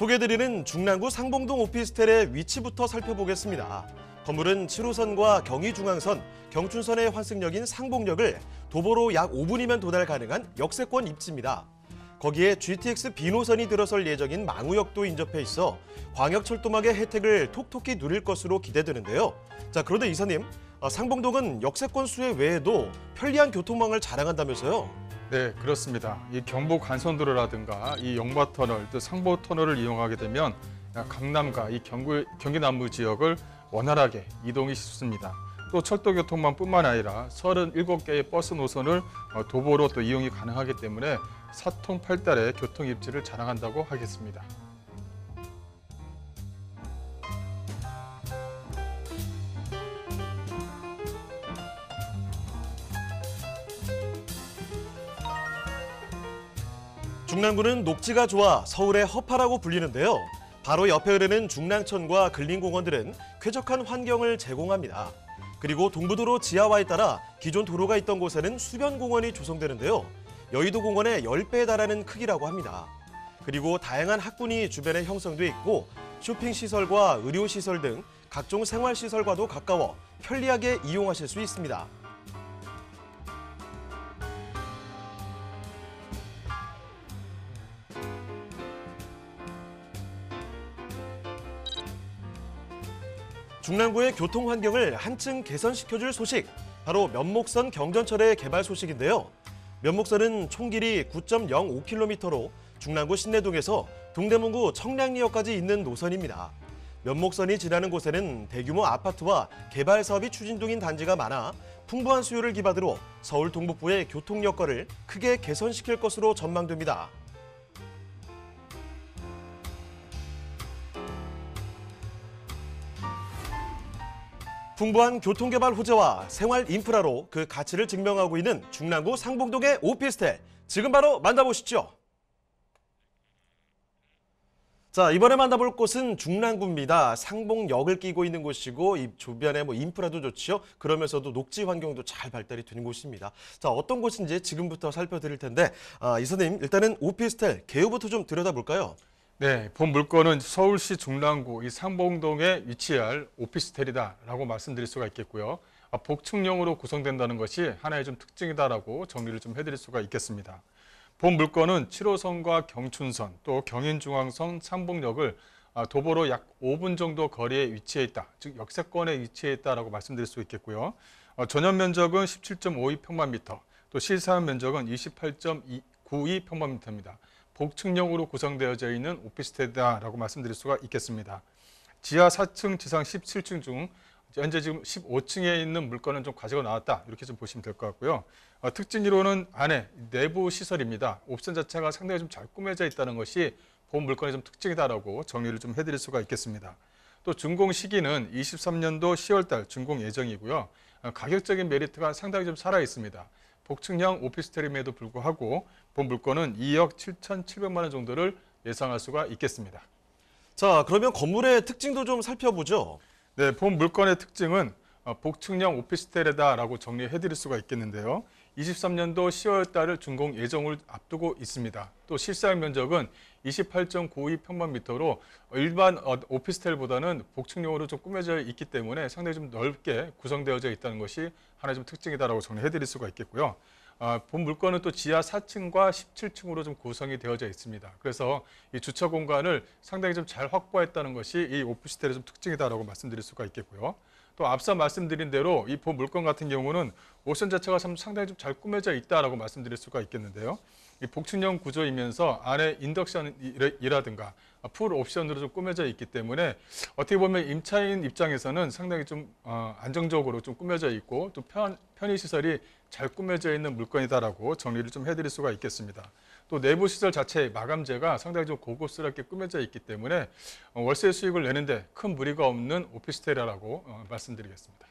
소개해드리는 중랑구 상봉동 오피스텔의 위치부터 살펴보겠습니다. 건물은 7호선과 경의중앙선, 경춘선의 환승역인 상봉역을 도보로 약 5분이면 도달 가능한 역세권 입지입니다. 거기에 GTX B노선이 들어설 예정인 망우역도 인접해 있어 광역철도망의 혜택을 톡톡히 누릴 것으로 기대되는데요. 자, 그런데 이사님, 상봉동은 역세권 수혜 외에도 편리한 교통망을 자랑한다면서요? 네, 그렇습니다. 이 경부 간선도로라든가 이 영바터널, 또 상보터널을 이용하게 되면 강남과 이 경기 남부 지역을 원활하게 이동이 쉽습니다. 또 철도교통망뿐만 아니라 37개의 버스 노선을 도보로 또 이용이 가능하기 때문에 사통팔달의 교통 입지를 자랑한다고 하겠습니다. 중랑구는 녹지가 좋아 서울의 허파라고 불리는데요. 바로 옆에 흐르는 중랑천과 근린공원들은 쾌적한 환경을 제공합니다. 그리고 동부도로 지하화에 따라 기존 도로가 있던 곳에는 수변공원이 조성되는데요. 여의도 공원의 10배에 달하는 크기라고 합니다. 그리고 다양한 학군이 주변에 형성돼 있고 쇼핑시설과 의료시설 등 각종 생활시설과도 가까워 편리하게 이용하실 수 있습니다. 중랑구의 교통 환경을 한층 개선시켜줄 소식, 바로 면목선 경전철의 개발 소식인데요. 면목선은 총 길이 9.05km로 중랑구 신내동에서 동대문구 청량리역까지 있는 노선입니다. 면목선이 지나는 곳에는 대규모 아파트와 개발 사업이 추진 중인 단지가 많아 풍부한 수요를 기반으로 서울 동북부의 교통 여건을 크게 개선시킬 것으로 전망됩니다. 풍부한 교통개발 호재와 생활 인프라로 그 가치를 증명하고 있는 중랑구 상봉동의 오피스텔, 지금 바로 만나보시죠. 자, 이번에 만나볼 곳은 중랑구입니다. 상봉역을 끼고 있는 곳이고 이 주변에 인프라도 좋지요. 그러면서도 녹지 환경도 잘 발달이 되는 곳입니다. 자, 어떤 곳인지 지금부터 살펴드릴 텐데 이사님, 일단은 오피스텔 개요부터 좀 들여다볼까요? 네, 본 물건은 서울시 중랑구 이 상봉동에 위치할 오피스텔이다라고 말씀드릴 수가 있겠고요. 복층형으로 구성된다는 것이 하나의 좀 특징이다라고 정리를 좀 해드릴 수가 있겠습니다. 본 물건은 7호선과 경춘선, 또 경인중앙선 상봉역을 도보로 약 5분 정도 거리에 위치해 있다, 즉 역세권에 위치해 있다라고 말씀드릴 수 있겠고요. 전용 면적은 17.52평방미터, 또 실사용 면적은 28.92평방미터입니다. 복층형으로 구성되어져 있는 오피스텔이다라고 말씀드릴 수가 있겠습니다. 지하 4층, 지상 17층 중 현재 지금 15층에 있는 물건은 좀 가지고 나왔다, 이렇게 좀 보시면 될 것 같고요. 특징으로는 안에 내부 시설입니다. 옵션 자체가 상당히 좀 잘 꾸며져 있다는 것이 본 물건의 좀 특징이다라고 정리를 좀 해드릴 수가 있겠습니다. 또 준공 시기는 23년도 10월달 준공 예정이고요. 가격적인 메리트가 상당히 좀 살아 있습니다. 복층형 오피스텔임에도 불구하고 본 물건은 2억 7,700만 원 정도를 예상할 수가 있겠습니다. 자, 그러면 건물의 특징도 좀 살펴보죠. 네, 본 물건의 특징은 복층형 오피스텔이다라고 정리해드릴 수가 있겠는데요. 23년도 10월 달을 준공 예정을 앞두고 있습니다. 또 실사용 면적은 28.92평방미터로 일반 오피스텔보다는 복층형으로 좀 꾸며져 있기 때문에 상당히 좀 넓게 구성되어져 있다는 것이 하나의 좀 특징이다라고 정리해드릴 수가 있겠고요. 본 물건은 또 지하 4층과 17층으로 좀 구성이 되어져 있습니다. 그래서 이 주차 공간을 상당히 좀 잘 확보했다는 것이 이 오피스텔의 좀 특징이다라고 말씀드릴 수가 있겠고요. 또 앞서 말씀드린 대로 이 본 물건 같은 경우는 옵션 자체가 상당히 좀 잘 꾸며져 있다라고 말씀드릴 수가 있겠는데요. 이 복층형 구조이면서 안에 인덕션이라든가 풀 옵션으로 좀 꾸며져 있기 때문에 어떻게 보면 임차인 입장에서는 상당히 좀 안정적으로 좀 꾸며져 있고 또 편의시설이 잘 꾸며져 있는 물건이다라고 정리를 좀 해드릴 수가 있겠습니다. 또 내부 시설 자체의 마감재가 상당히 좀 고급스럽게 꾸며져 있기 때문에 월세 수익을 내는데 큰 무리가 없는 오피스텔이라고 말씀드리겠습니다.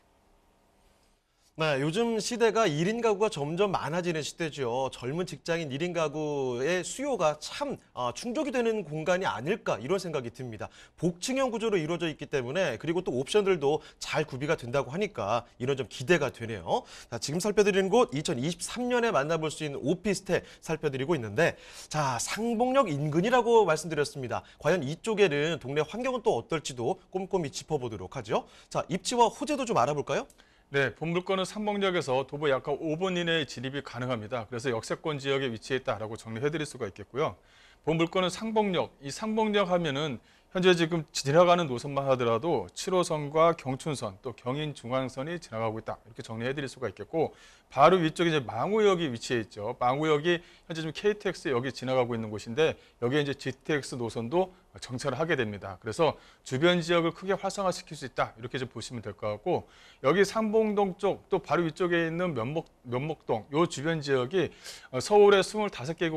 네, 요즘 시대가 1인 가구가 점점 많아지는 시대죠. 젊은 직장인 1인 가구의 수요가 참 충족이 되는 공간이 아닐까 이런 생각이 듭니다. 복층형 구조로 이루어져 있기 때문에 그리고 또 옵션들도 잘 구비가 된다고 하니까 이런 점 기대가 되네요. 자, 지금 살펴드리는 곳 2023년에 만나볼 수 있는 오피스텔 살펴드리고 있는데 자, 상봉역 인근이라고 말씀드렸습니다. 과연 이쪽에는 동네 환경은 또 어떨지도 꼼꼼히 짚어보도록 하죠. 자, 입지와 호재도 좀 알아볼까요? 네, 본 물건은 상봉역에서 도보 약 5분 이내에 진입이 가능합니다. 그래서 역세권 지역에 위치해 있다라고 정리해드릴 수가 있겠고요. 본 물건은 상봉역, 이 상봉역 하면은 현재 지금 지나가는 노선만 하더라도 7호선과 경춘선, 또 경인중앙선이 지나가고 있다. 이렇게 정리해드릴 수가 있겠고, 바로 위쪽에 이제 망우역이 위치해 있죠. 망우역이 현재 지금 KTX 역이 지나가고 있는 곳인데, 여기에 이제 GTX 노선도 정차를 하게 됩니다. 그래서 주변 지역을 크게 활성화시킬 수 있다. 이렇게 좀 보시면 될 것 같고, 여기 삼봉동 쪽, 또 바로 위쪽에 있는 면목동, 요 주변 지역이 서울의 25개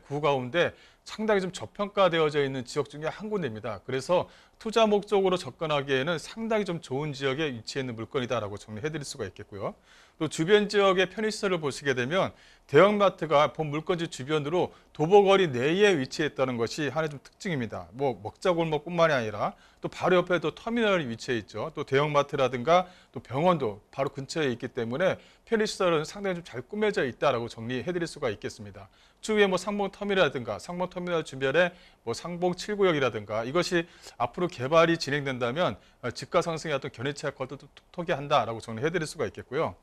구 가운데 상당히 좀 저평가되어져 있는 지역 중에 한 군데입니다. 그래서 투자 목적으로 접근하기에는 상당히 좀 좋은 지역에 위치해 있는 물건이다라고 정리해드릴 수가 있겠고요. 또 주변 지역의 편의시설을 보시게 되면 대형마트가 본 물건지 주변으로 도보거리 내에 위치했다는 것이 하나의 좀 특징입니다. 뭐 먹자골목뿐만이 아니라 또 바로 옆에 또 터미널이 위치해 있죠. 또 대형마트라든가 또 병원도 바로 근처에 있기 때문에 편의시설은 상당히 좀 잘 꾸며져 있다라고 정리해드릴 수가 있겠습니다. 추후에 뭐 상봉터미널이라든가 상봉터미널 주변에 뭐 상봉 7구역이라든가 이것이 앞으로 개발이 진행된다면 집가 상승의 어떤 견인차 역할도 톡톡히 한다라고 정리해드릴 수가 있겠고요.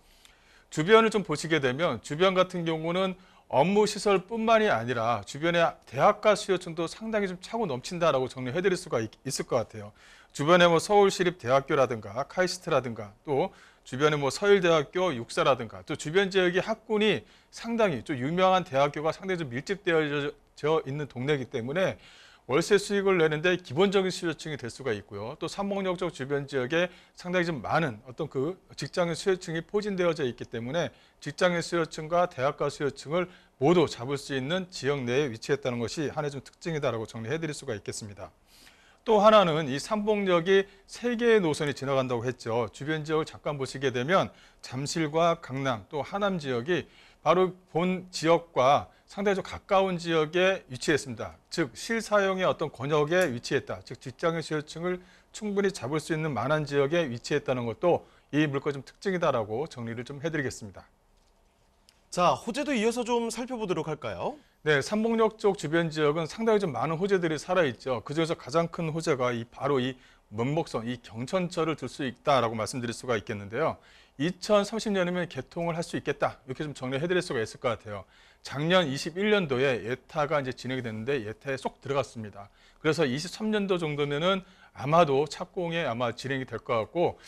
주변을 좀 보시게 되면 주변 같은 경우는 업무 시설뿐만이 아니라 주변의 대학가 수요층도 상당히 좀 차고 넘친다라고 정리해드릴 수가 있을 것 같아요. 주변에 뭐 서울시립대학교라든가 카이스트라든가 또 주변에 뭐 서일대학교, 육사라든가 또 주변 지역의 학군이 상당히 좀 유명한 대학교가 상당히 좀 밀집되어져 있는 동네이기 때문에 월세 수익을 내는데 기본적인 수요층이 될 수가 있고요. 또 삼봉역 쪽 주변 지역에 상당히 좀 많은 어떤 그 직장인 수요층이 포진되어져 있기 때문에 직장인 수요층과 대학가 수요층을 모두 잡을 수 있는 지역 내에 위치했다는 것이 하나의 좀 특징이다라고 정리해드릴 수가 있겠습니다. 또 하나는 이 삼봉역이 3개의 노선이 지나간다고 했죠. 주변 지역을 잠깐 보시게 되면 잠실과 강남 또 하남 지역이 바로 본 지역과 상당히 좀 가까운 지역에 위치했습니다. 즉 실사용의 어떤 권역에 위치했다. 즉 직장인 수요층을 충분히 잡을 수 있는 만한 지역에 위치했다는 것도 이 물건의 좀 특징이다라고 정리를 좀 해드리겠습니다. 자, 호재도 이어서 좀 살펴보도록 할까요? 네, 삼봉역 쪽 주변 지역은 상당히 좀 많은 호재들이 살아있죠. 그중에서 가장 큰 호재가 바로 이 면목선, 이 경천철을 들 수 있다라고 말씀드릴 수가 있겠는데요. 2030년이면 개통을 할 수 있겠다. 이렇게 좀 정리해드릴 수가 있을 것 같아요. 작년 21년도에 예타가 이제 진행이 됐는데 예타에 쏙 들어갔습니다. 그래서 23년도 정도면은 아마도 착공에 아마 진행이 될 것 같고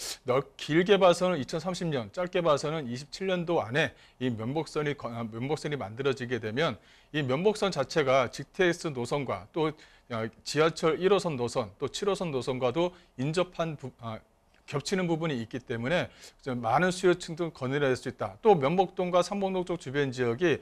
길게 봐서는 2030년, 짧게 봐서는 27년도 안에 이 면목선이 만들어지게 되면 이 면목선 자체가 GTX 노선과 또 지하철 1호선 노선, 또 7호선 노선과도 인접한 겹치는 부분이 있기 때문에 많은 수요층도 거느릴 수 있다. 또 면목동과 삼봉동 쪽 주변 지역이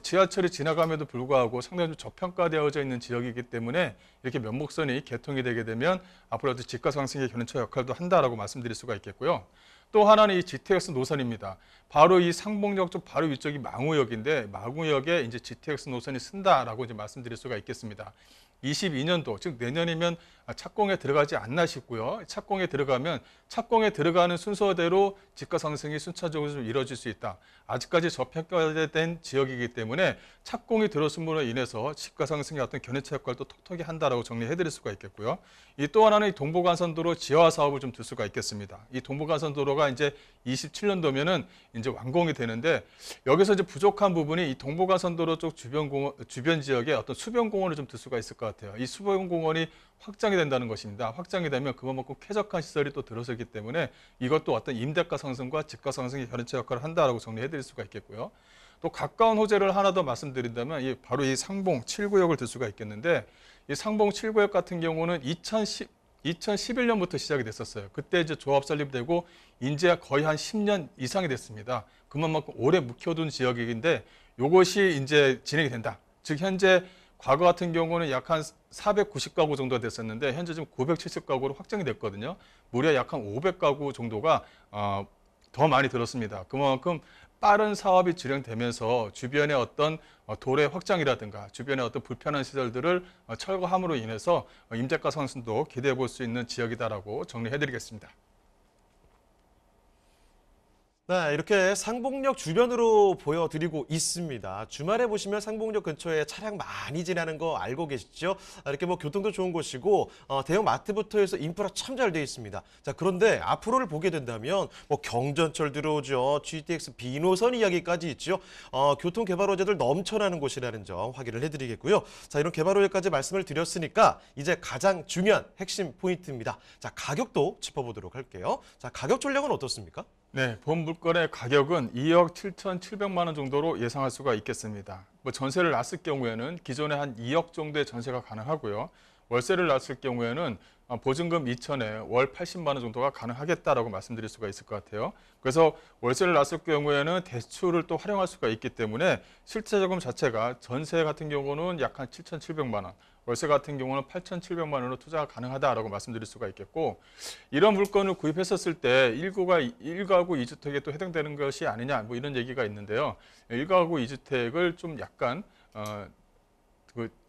지하철이 지나감에도 불구하고 상당히 좀 저평가되어져 있는 지역이기 때문에 이렇게 면목선이 개통이 되게 되면 앞으로도 집가 상승의 견인차 역할도 한다라고 말씀드릴 수가 있겠고요. 또 하나는 이 GTX 노선입니다. 바로 이 상봉역 쪽 바로 위쪽이 망우역인데 망우역에 이제 GTX 노선이 쓴다라고 이제 말씀드릴 수가 있겠습니다. 22년도 즉 내년이면 착공에 들어가지 않나 싶고요. 착공에 들어가는 순서대로 집가 상승이 순차적으로 좀 이루어질 수 있다. 아직까지 저평가된 지역이기 때문에 착공이 들어옴으로 인해서 집가 상승의 어떤 견인차 역할도 톡톡히 한다라고 정리해드릴 수가 있겠고요. 이 또 하나는 이 동부간선도로 지하 사업을 좀 둘 수가 있겠습니다. 이 동부간선도로가 이제 27년도면은 이제 완공이 되는데 여기서 이제 부족한 부분이 이 동부간선도로 쪽 주변 지역에 어떤 수변공원을 좀 둘 수가 있을 것 같아요. 이 수변공원이 확장이 된다는 것입니다. 확장이 되면 그만큼 쾌적한 시설이 또 들어서기 때문에 이것도 어떤 임대가 상승과 집가 상승의 견인차 역할을 한다라고 정리해드릴 수가 있겠고요. 또 가까운 호재를 하나 더 말씀드린다면 바로 이 상봉 7구역을 들 수가 있겠는데 이 상봉 7구역 같은 경우는 2011년부터 시작이 됐었어요. 그때 이제 조합 설립되고 이제 거의 한 10년 이상이 됐습니다. 그만큼 오래 묵혀둔 지역인데 이것이 이제 진행이 된다. 즉 현재 과거 같은 경우는 약 한 490가구 정도가 됐었는데 현재 지금 970가구로 확정이 됐거든요. 무려 약 한 500가구 정도가 더 많이 들었습니다. 그만큼 빠른 사업이 진행되면서 주변의 어떤 도로의 확장이라든가 주변의 어떤 불편한 시설들을 철거함으로 인해서 임대가 상승도 기대해 볼 수 있는 지역이다라고 정리해드리겠습니다. 네, 이렇게 상봉역 주변으로 보여드리고 있습니다. 주말에 보시면 상봉역 근처에 차량 많이 지나는 거 알고 계시죠? 이렇게 뭐 교통도 좋은 곳이고 대형 마트부터 해서 인프라 참 잘 되어 있습니다. 자, 그런데 앞으로를 보게 된다면 뭐 경전철 들어오죠. GTX 비노선 이야기까지 있죠. 교통 개발 호재들 넘쳐나는 곳이라는 점 확인을 해드리겠고요. 자, 이런 개발 호재까지 말씀을 드렸으니까 이제 가장 중요한 핵심 포인트입니다. 자, 가격도 짚어보도록 할게요. 자, 가격 전략은 어떻습니까? 네, 본 물건의 가격은 2억 7,700만 원 정도로 예상할 수가 있겠습니다. 뭐 전세를 놨을 경우에는 기존에 한 2억 정도의 전세가 가능하고요. 월세를 놨을 경우에는 보증금 2천에 월 80만 원 정도가 가능하겠다라고 말씀드릴 수가 있을 것 같아요. 그래서 월세를 놨을 경우에는 대출을 또 활용할 수가 있기 때문에 실제 자금 자체가 전세 같은 경우는 약 한 7,700만 원, 월세 같은 경우는 8,700만 원으로 투자가 가능하다라고 말씀드릴 수가 있겠고, 이런 물건을 구입했었을 때 1가구 2주택에 또 해당되는 것이 아니냐, 뭐 이런 얘기가 있는데요. 1가구 2주택을 좀 약간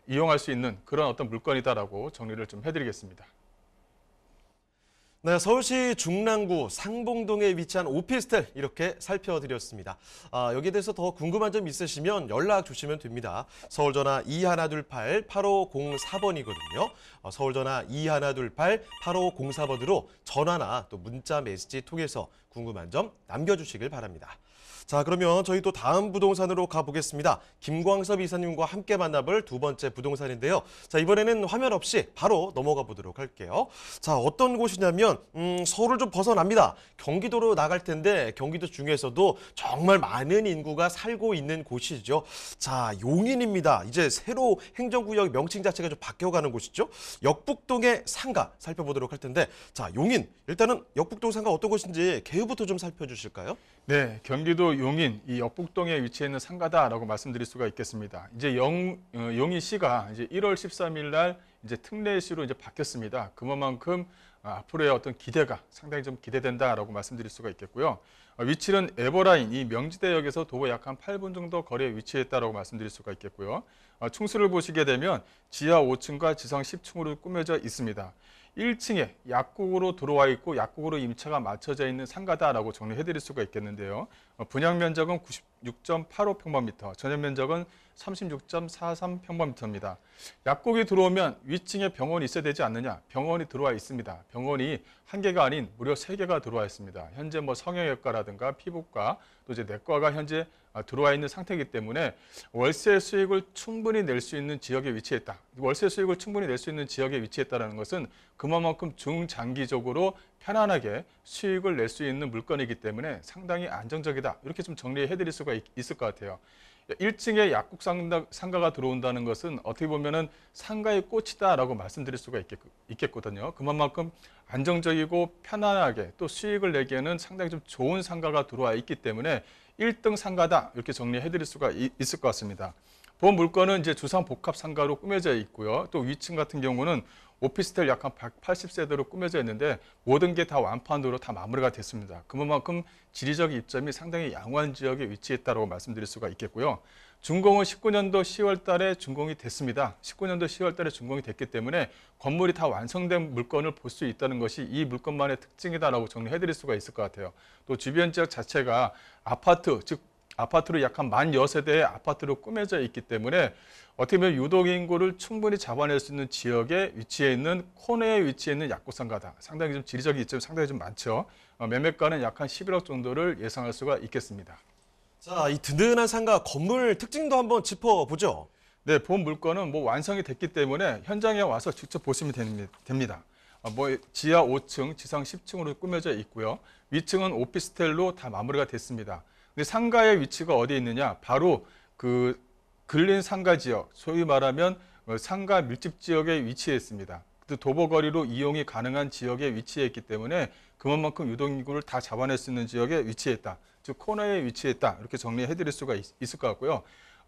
이용할 수 있는 그런 어떤 물건이다라고 정리를 좀 해드리겠습니다. 네, 서울시 중랑구 상봉동에 위치한 오피스텔 이렇게 살펴드렸습니다. 여기에 대해서 더 궁금한 점 있으시면 연락 주시면 됩니다. 서울전화 2128-8504번이거든요. 서울전화 2128-8504번으로 전화나 또 문자 메시지 통해서 궁금한 점 남겨주시길 바랍니다. 자, 그러면 저희 또 다음 부동산으로 가보겠습니다. 김광섭 이사님과 함께 만나볼 두 번째 부동산인데요. 자, 이번에는 화면 없이 바로 넘어가 보도록 할게요. 자, 어떤 곳이냐면 서울을 좀 벗어납니다. 경기도로 나갈 텐데 경기도 중에서도 정말 많은 인구가 살고 있는 곳이죠. 자, 용인입니다. 이제 새로 행정구역 명칭 자체가 좀 바뀌어가는 곳이죠. 역북동의 상가 살펴보도록 할 텐데, 자, 용인 일단은 역북동 상가 어떤 곳인지 개요부터 좀 살펴주실까요? 네, 경기도 용인 이 역북동에 위치해 있는 상가다라고 말씀드릴 수가 있겠습니다. 이제 용인시가 이제 1월 13일 날 이제 특례시로 이제 바뀌었습니다. 그만큼 앞으로의 어떤 기대가 상당히 좀 기대된다라고 말씀드릴 수가 있겠고요. 위치는 에버라인 이 명지대역에서 도보 약 한 8분 정도 거리에 위치했다라고 말씀드릴 수가 있겠고요. 충수를 보시게 되면 지하 5층과 지상 10층으로 꾸며져 있습니다. 1층에 약국으로 들어와 있고 약국으로 임차가 맞춰져 있는 상가다라고 정리해드릴 수가 있겠는데요. 분양 면적은 96.85평방미터, 전용 면적은 36.43평방미터입니다. 약국이 들어오면 위층에 병원이 있어야 되지 않느냐? 병원이 들어와 있습니다. 병원이 한 개가 아닌 무려 3개가 들어와 있습니다. 현재 뭐 성형외과라든가 피부과, 또 이제 내과가 현재 들어와 있는 상태이기 때문에 월세 수익을 충분히 낼 수 있는 지역에 위치했다. 월세 수익을 충분히 낼 수 있는 지역에 위치했다는 것은 그만큼 중장기적으로 편안하게 수익을 낼 수 있는 물건이기 때문에 상당히 안정적이다. 이렇게 좀 정리해드릴 수가 있을 것 같아요. 1층에 약국 상가가 들어온다는 것은 어떻게 보면은 상가의 꽃이다라고 말씀드릴 수가 있겠거든요. 그만큼 안정적이고 편안하게 또 수익을 내기에는 상당히 좀 좋은 상가가 들어와 있기 때문에 1등 상가다 이렇게 정리해드릴 수가 있을 것 같습니다. 본 물건은 이제 주상 복합 상가로 꾸며져 있고요. 또 위층 같은 경우는 오피스텔 약 한 180세대로 꾸며져 있는데 모든 게 다 완판으로 다 마무리가 됐습니다. 그만큼 지리적 입점이 상당히 양호한 지역에 위치했다고 말씀드릴 수가 있겠고요. 준공은 19년도 10월 달에 준공이 됐습니다. 19년도 10월 달에 준공이 됐기 때문에 건물이 다 완성된 물건을 볼 수 있다는 것이 이 물건만의 특징이다라고 정리해드릴 수가 있을 것 같아요. 또 주변 지역 자체가 아파트, 즉 아파트로 약 한 16세대의 아파트로 꾸며져 있기 때문에 어떻게 보면 유동인구를 충분히 잡아낼 수 있는 지역에 위치해 있는 코너에 위치해 있는 약국상가다. 상당히 좀 지리적인 이점이 상당히 좀 많죠. 매매가는 약 한 11억 정도를 예상할 수가 있겠습니다. 자, 이 든든한 상가 건물 특징도 한번 짚어보죠. 네, 본 물건은 뭐 완성이 됐기 때문에 현장에 와서 직접 보시면 됩니다. 지하 5층, 지상 10층으로 꾸며져 있고요. 위층은 오피스텔로 다 마무리가 됐습니다. 근데 상가의 위치가 어디에 있느냐? 바로 그 근린 상가 지역, 소위 말하면 상가 밀집 지역에 위치해 있습니다. 도보거리로 이용이 가능한 지역에 위치해 있기 때문에 그만큼 유동인구를 다 잡아낼 수 있는 지역에 위치했다. 즉 코너에 위치했다. 이렇게 정리해드릴 수가 있을 것 같고요.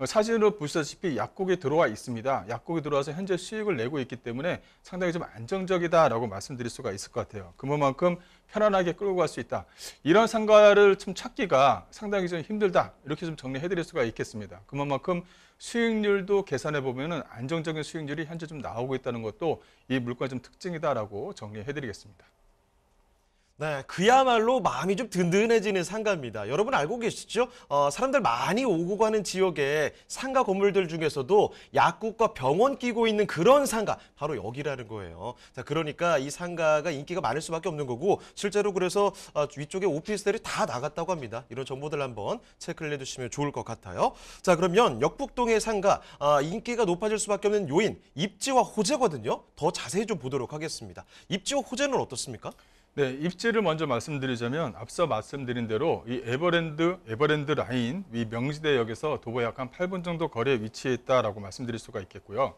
사진으로 보시다시피 약국에 들어와 있습니다. 약국에 들어와서 현재 수익을 내고 있기 때문에 상당히 좀 안정적이다라고 말씀드릴 수가 있을 것 같아요. 그만큼 편안하게 끌고 갈 수 있다. 이런 상가를 좀 찾기가 상당히 좀 힘들다. 이렇게 좀 정리해 드릴 수가 있겠습니다. 그만큼 수익률도 계산해 보면은 안정적인 수익률이 현재 좀 나오고 있다는 것도 이 물건의 좀 특징이다라고 정리해 드리겠습니다. 네, 그야말로 마음이 좀 든든해지는 상가입니다. 여러분 알고 계시죠? 사람들 많이 오고 가는 지역에 상가 건물들 중에서도 약국과 병원 끼고 있는 그런 상가, 바로 여기라는 거예요. 자, 그러니까 이 상가가 인기가 많을 수밖에 없는 거고, 실제로 그래서 위쪽에 오피스텔이 다 나갔다고 합니다. 이런 정보들 한번 체크를 해두시면 좋을 것 같아요. 자, 그러면 역북동의 상가, 인기가 높아질 수밖에 없는 요인, 입지와 호재거든요. 더 자세히 좀 보도록 하겠습니다. 입지와 호재는 어떻습니까? 네, 입지를 먼저 말씀드리자면 앞서 말씀드린 대로 이 에버랜드 라인 위 명지대역에서 도보 약 한 8분 정도 거리에 위치해 있다라고 말씀드릴 수가 있겠고요.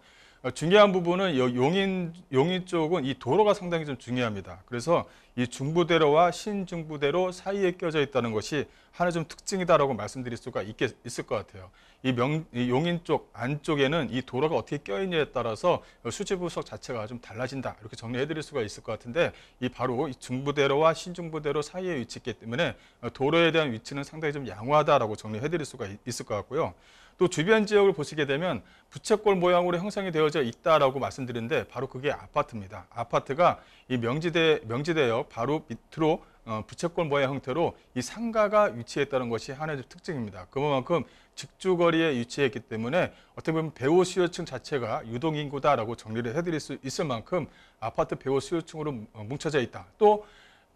중요한 부분은 용인 쪽은 이 도로가 상당히 좀 중요합니다. 그래서 이 중부대로와 신중부대로 사이에 껴져 있다는 것이 하나 좀 특징이다라고 말씀드릴 수가 있을 것 같아요. 이 용인 쪽 안쪽에는 이 도로가 어떻게 껴있냐에 따라서 수지 부석 자체가 좀 달라진다. 이렇게 정리해 드릴 수가 있을 것 같은데 바로 이 중부대로와 신중부대로 사이에 위치했기 때문에 도로에 대한 위치는 상당히 좀 양호하다라고 정리해 드릴 수가 있을 것 같고요. 또 주변 지역을 보시게 되면 부채꼴 모양으로 형성이 되어져 있다라고 말씀드렸는데 바로 그게 아파트입니다. 아파트가 이 명지대역 바로 밑으로 부채꼴 모양 형태로 이 상가가 위치했다는 것이 하나의 특징입니다. 그만큼 직주거리에 위치했기 때문에 어떻게 보면 배후 수요층 자체가 유동인구다라고 정리를 해드릴 수 있을 만큼 아파트 배후 수요층으로 뭉쳐져 있다. 또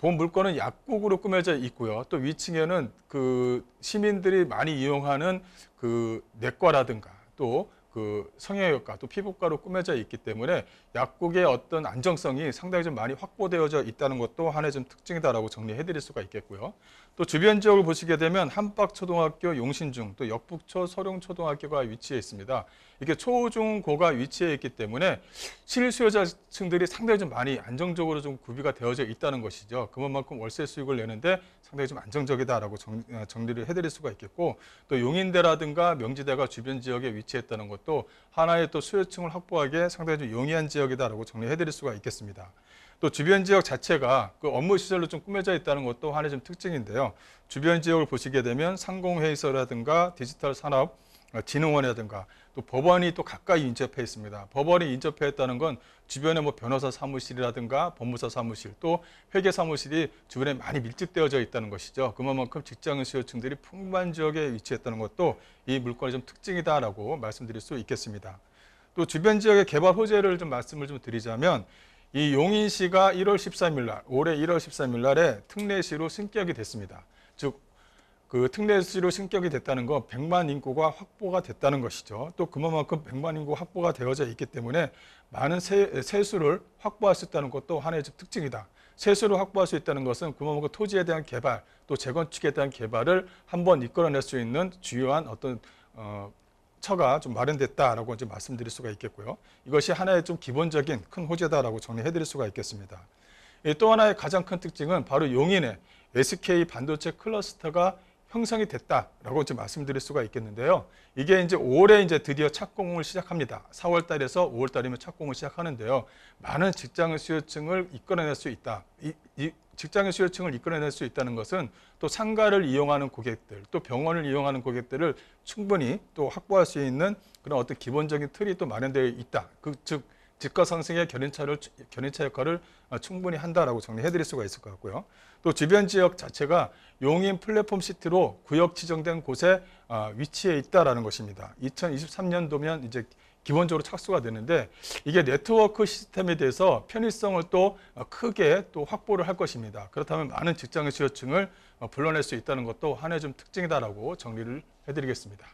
본 물건은 약국으로 꾸며져 있고요. 또 위층에는 그 시민들이 많이 이용하는 그 내과라든가 또 그 성형외과 또 피부과로 꾸며져 있기 때문에 약국의 어떤 안정성이 상당히 좀 많이 확보되어져 있다는 것도 하나의 좀 특징이다라고 정리해 드릴 수가 있겠고요. 또 주변 지역을 보시게 되면 한박초등학교 용신중 또 역북초 서룡초등학교가 위치해 있습니다. 이렇게 초중고가 위치해 있기 때문에 실수요자층들이 상당히 좀 많이 안정적으로 좀 구비가 되어져 있다는 것이죠. 그만큼 월세 수익을 내는데 상당히 좀 안정적이다라고 정리를 해드릴 수가 있겠고 또 용인대라든가 명지대가 주변 지역에 위치했다는 것도 하나의 또 수요층을 확보하기에 상당히 좀 용이한 지역이다라고 정리해드릴 수가 있겠습니다. 또 주변 지역 자체가 그 업무 시설로 좀 꾸며져 있다는 것도 하나의 좀 특징인데요. 주변 지역을 보시게 되면 상공회의소라든가 디지털 산업 진흥원이라든가 또 법원이 또 가까이 인접해 있습니다. 법원이 인접해 있다는 건 주변에 뭐 변호사 사무실이라든가 법무사 사무실 또 회계 사무실이 주변에 많이 밀집되어져 있다는 것이죠. 그만큼 직장인 수요층들이 풍부한 지역에 위치했다는 것도 이 물건의 좀 특징이다라고 말씀드릴 수 있겠습니다. 또 주변 지역의 개발 호재를 좀 말씀을 좀 드리자면 이 용인시가 1월 13일 날 올해 1월 13일 날에 특례시로 승격이 됐습니다. 즉 그 특례시로 승격이 됐다는 건 100만 인구가 확보가 됐다는 것이죠. 또 그만큼 100만 인구 확보가 되어져 있기 때문에 많은 세수를 확보할 수 있다는 것도 하나의 특징이다. 세수를 확보할 수 있다는 것은 그만큼 토지에 대한 개발, 또 재건축에 대한 개발을 한번 이끌어낼 수 있는 주요한 어떤 처가 좀 마련됐다라고 이제 말씀드릴 수가 있겠고요. 이것이 하나의 좀 기본적인 큰 호재다라고 정리해드릴 수가 있겠습니다. 또 하나의 가장 큰 특징은 바로 용인의 SK 반도체 클러스터가 형성이 됐다라고 이제 말씀드릴 수가 있겠는데요. 이게 이제 올해 이제 드디어 착공을 시작합니다. 4월 달에서 5월 달이면 착공을 시작하는데요. 많은 직장인 수요층을 이끌어낼 수 있다. 이 직장인 수요층을 이끌어낼 수 있다는 것은 또 상가를 이용하는 고객들, 또 병원을 이용하는 고객들을 충분히 또 확보할 수 있는 그런 어떤 기본적인 틀이 또 마련되어 있다. 즉 집가 상승의 견인차 역할을 충분히 한다라고 정리해드릴 수가 있을 것 같고요. 또 주변 지역 자체가 용인 플랫폼 시티로 구역 지정된 곳에 위치해 있다라는 것입니다. 2023년도면 이제 기본적으로 착수가 되는데 이게 네트워크 시스템에 대해서 편의성을 또 크게 또 확보를 할 것입니다. 그렇다면 많은 직장인 수요층을 불러낼 수 있다는 것도 하나의 좀 특징이다라고 정리를 해드리겠습니다.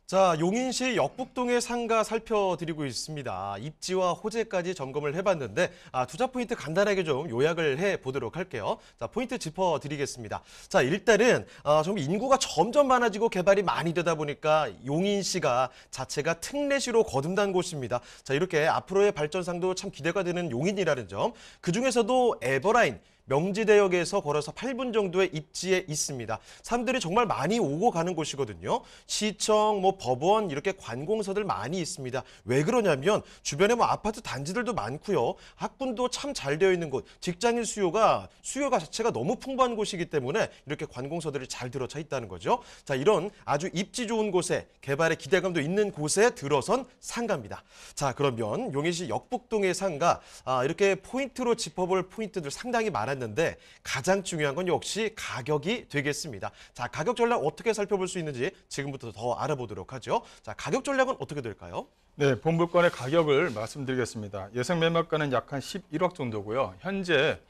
자, 용인시 역북동의 상가 살펴드리고 있습니다. 입지와 호재까지 점검을 해봤는데 투자 포인트 간단하게 좀 요약을 해보도록 할게요. 자, 포인트 짚어드리겠습니다. 자, 일단은 좀 인구가 점점 많아지고 개발이 많이 되다 보니까 용인시가 자체가 특례시로 거듭난 곳입니다. 자, 이렇게 앞으로의 발전상도 참 기대가 되는 용인이라는 점. 그중에서도 에버라인, 명지대역에서 걸어서 8분 정도의 입지에 있습니다. 사람들이 정말 많이 오고 가는 곳이거든요. 시청, 법원 이렇게 관공서들 많이 있습니다. 왜 그러냐면 주변에 아파트 단지들도 많고요. 학군도 참 잘 되어 있는 곳, 직장인 수요가 자체가 너무 풍부한 곳이기 때문에 이렇게 관공서들이 잘 들어차 있다는 거죠. 자, 이런 아주 입지 좋은 곳에 개발의 기대감도 있는 곳에 들어선 상가입니다. 자, 그러면 용인시 역북동의 상가, 이렇게 포인트로 짚어볼 포인트들 상당히 많았는데 가장 중요한 건 역시 가격이 되겠습니다. 자, 가격 전략 어떻게 살펴볼 수 있는지 지금부터 더 알아보도록 하죠. 자, 가격 전략은 어떻게 될까요? 네, 본 물건의 가격을 말씀드리겠습니다. 예상 매매가는 약 한 11억 정도고요. 현재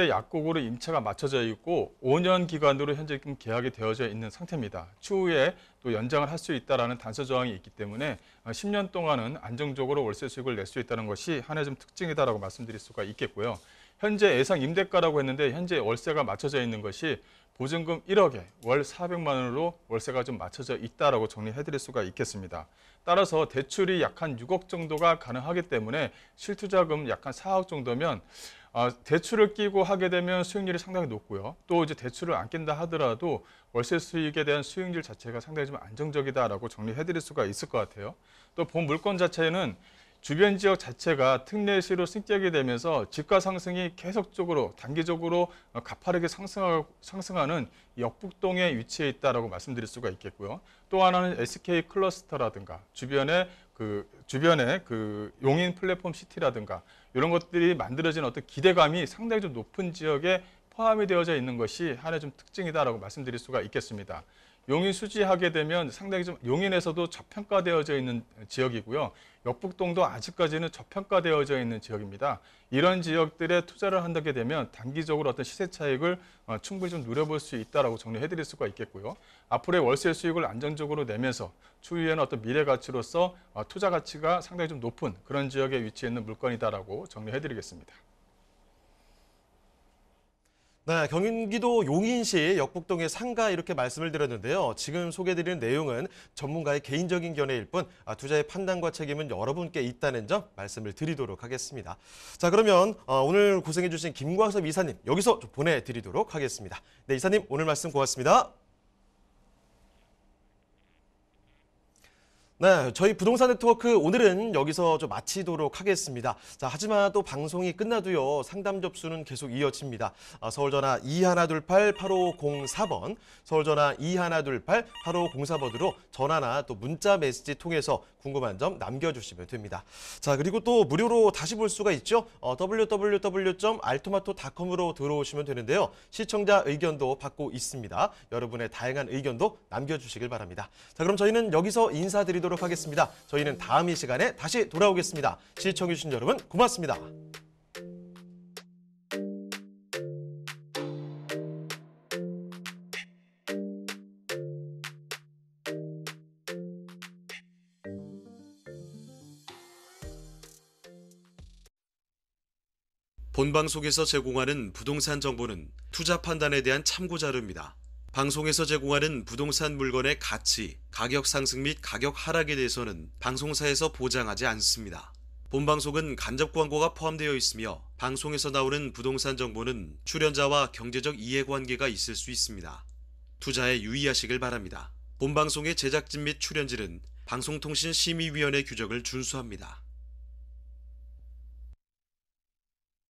약국으로 임차가 맞춰져 있고 5년 기간으로 현재 계약이 되어져 있는 상태입니다. 추후에 또 연장을 할 수 있다는 단서 조항이 있기 때문에 10년 동안은 안정적으로 월세 수익을 낼 수 있다는 것이 하나의 좀 특징이다라고 말씀드릴 수가 있겠고요. 현재 예상 임대가라고 했는데 현재 월세가 맞춰져 있는 것이 보증금 1억에 월 400만 원으로 월세가 좀 맞춰져 있다라고 정리해드릴 수가 있겠습니다. 따라서 대출이 약 한 6억 정도가 가능하기 때문에 실투자금 약 한 4억 정도면 대출을 끼고 하게 되면 수익률이 상당히 높고요. 또 이제 대출을 안 낀다 하더라도 월세 수익에 대한 수익률 자체가 상당히 좀 안정적이다라고 정리해드릴 수가 있을 것 같아요. 또 본 물건 자체는 주변 지역 자체가 특례시로 승격이 되면서 집가 상승이 계속적으로 단기적으로 가파르게 상승하는 역북동에 위치해 있다라고 말씀드릴 수가 있겠고요. 또 하나는 SK 클러스터라든가 주변에 용인 플랫폼 시티라든가 이런 것들이 만들어진 어떤 기대감이 상당히 좀 높은 지역에 포함이 되어져 있는 것이 하나의 좀 특징이다라고 말씀드릴 수가 있겠습니다. 용인 수지하게 되면 상당히 좀 용인에서도 저평가되어져 있는 지역이고요. 역북동도 아직까지는 저평가되어져 있는 지역입니다. 이런 지역들에 투자를 한다게 되면 단기적으로 어떤 시세 차익을 충분히 좀 누려볼 수 있다라고 정리해드릴 수가 있겠고요. 앞으로의 월세 수익을 안정적으로 내면서 추후에는 어떤 미래 가치로서 투자 가치가 상당히 좀 높은 그런 지역에 위치해 있는 물건이다라고 정리해드리겠습니다. 네, 경기도 용인시 역북동의 상가 이렇게 말씀을 드렸는데요. 지금 소개드리는 내용은 전문가의 개인적인 견해일 뿐 투자의 판단과 책임은 여러분께 있다는 점 말씀을 드리도록 하겠습니다. 자, 그러면 오늘 고생해 주신 김광섭 이사님 여기서 좀 보내드리도록 하겠습니다. 네, 이사님 오늘 말씀 고맙습니다. 네, 저희 부동산 네트워크 오늘은 여기서 좀 마치도록 하겠습니다. 자, 하지만 또 방송이 끝나도요, 상담 접수는 계속 이어집니다. 서울전화 2128-8504번, 서울전화 2128-8504번으로 전화나 또 문자 메시지 통해서 궁금한 점 남겨주시면 됩니다. 자, 그리고 또 무료로 다시 볼 수가 있죠. www.altomato.com으로 들어오시면 되는데요. 시청자 의견도 받고 있습니다. 여러분의 다양한 의견도 남겨주시길 바랍니다. 자, 그럼 저희는 여기서 인사드리도록 하겠습니다. 저희는 다음 이 시간에 다시 돌아오겠습니다. 시청해주신 여러분 고맙습니다. 본방송에서 제공하는 부동산 정보는 투자 판단에 대한 참고 자료입니다. 방송에서 제공하는 부동산 물건의 가치, 가격 상승 및 가격 하락에 대해서는 방송사에서 보장하지 않습니다. 본방송은 간접 광고가 포함되어 있으며 방송에서 나오는 부동산 정보는 출연자와 경제적 이해관계가 있을 수 있습니다. 투자에 유의하시길 바랍니다. 본방송의 제작진 및 출연진은 방송통신심의위원회 규정을 준수합니다.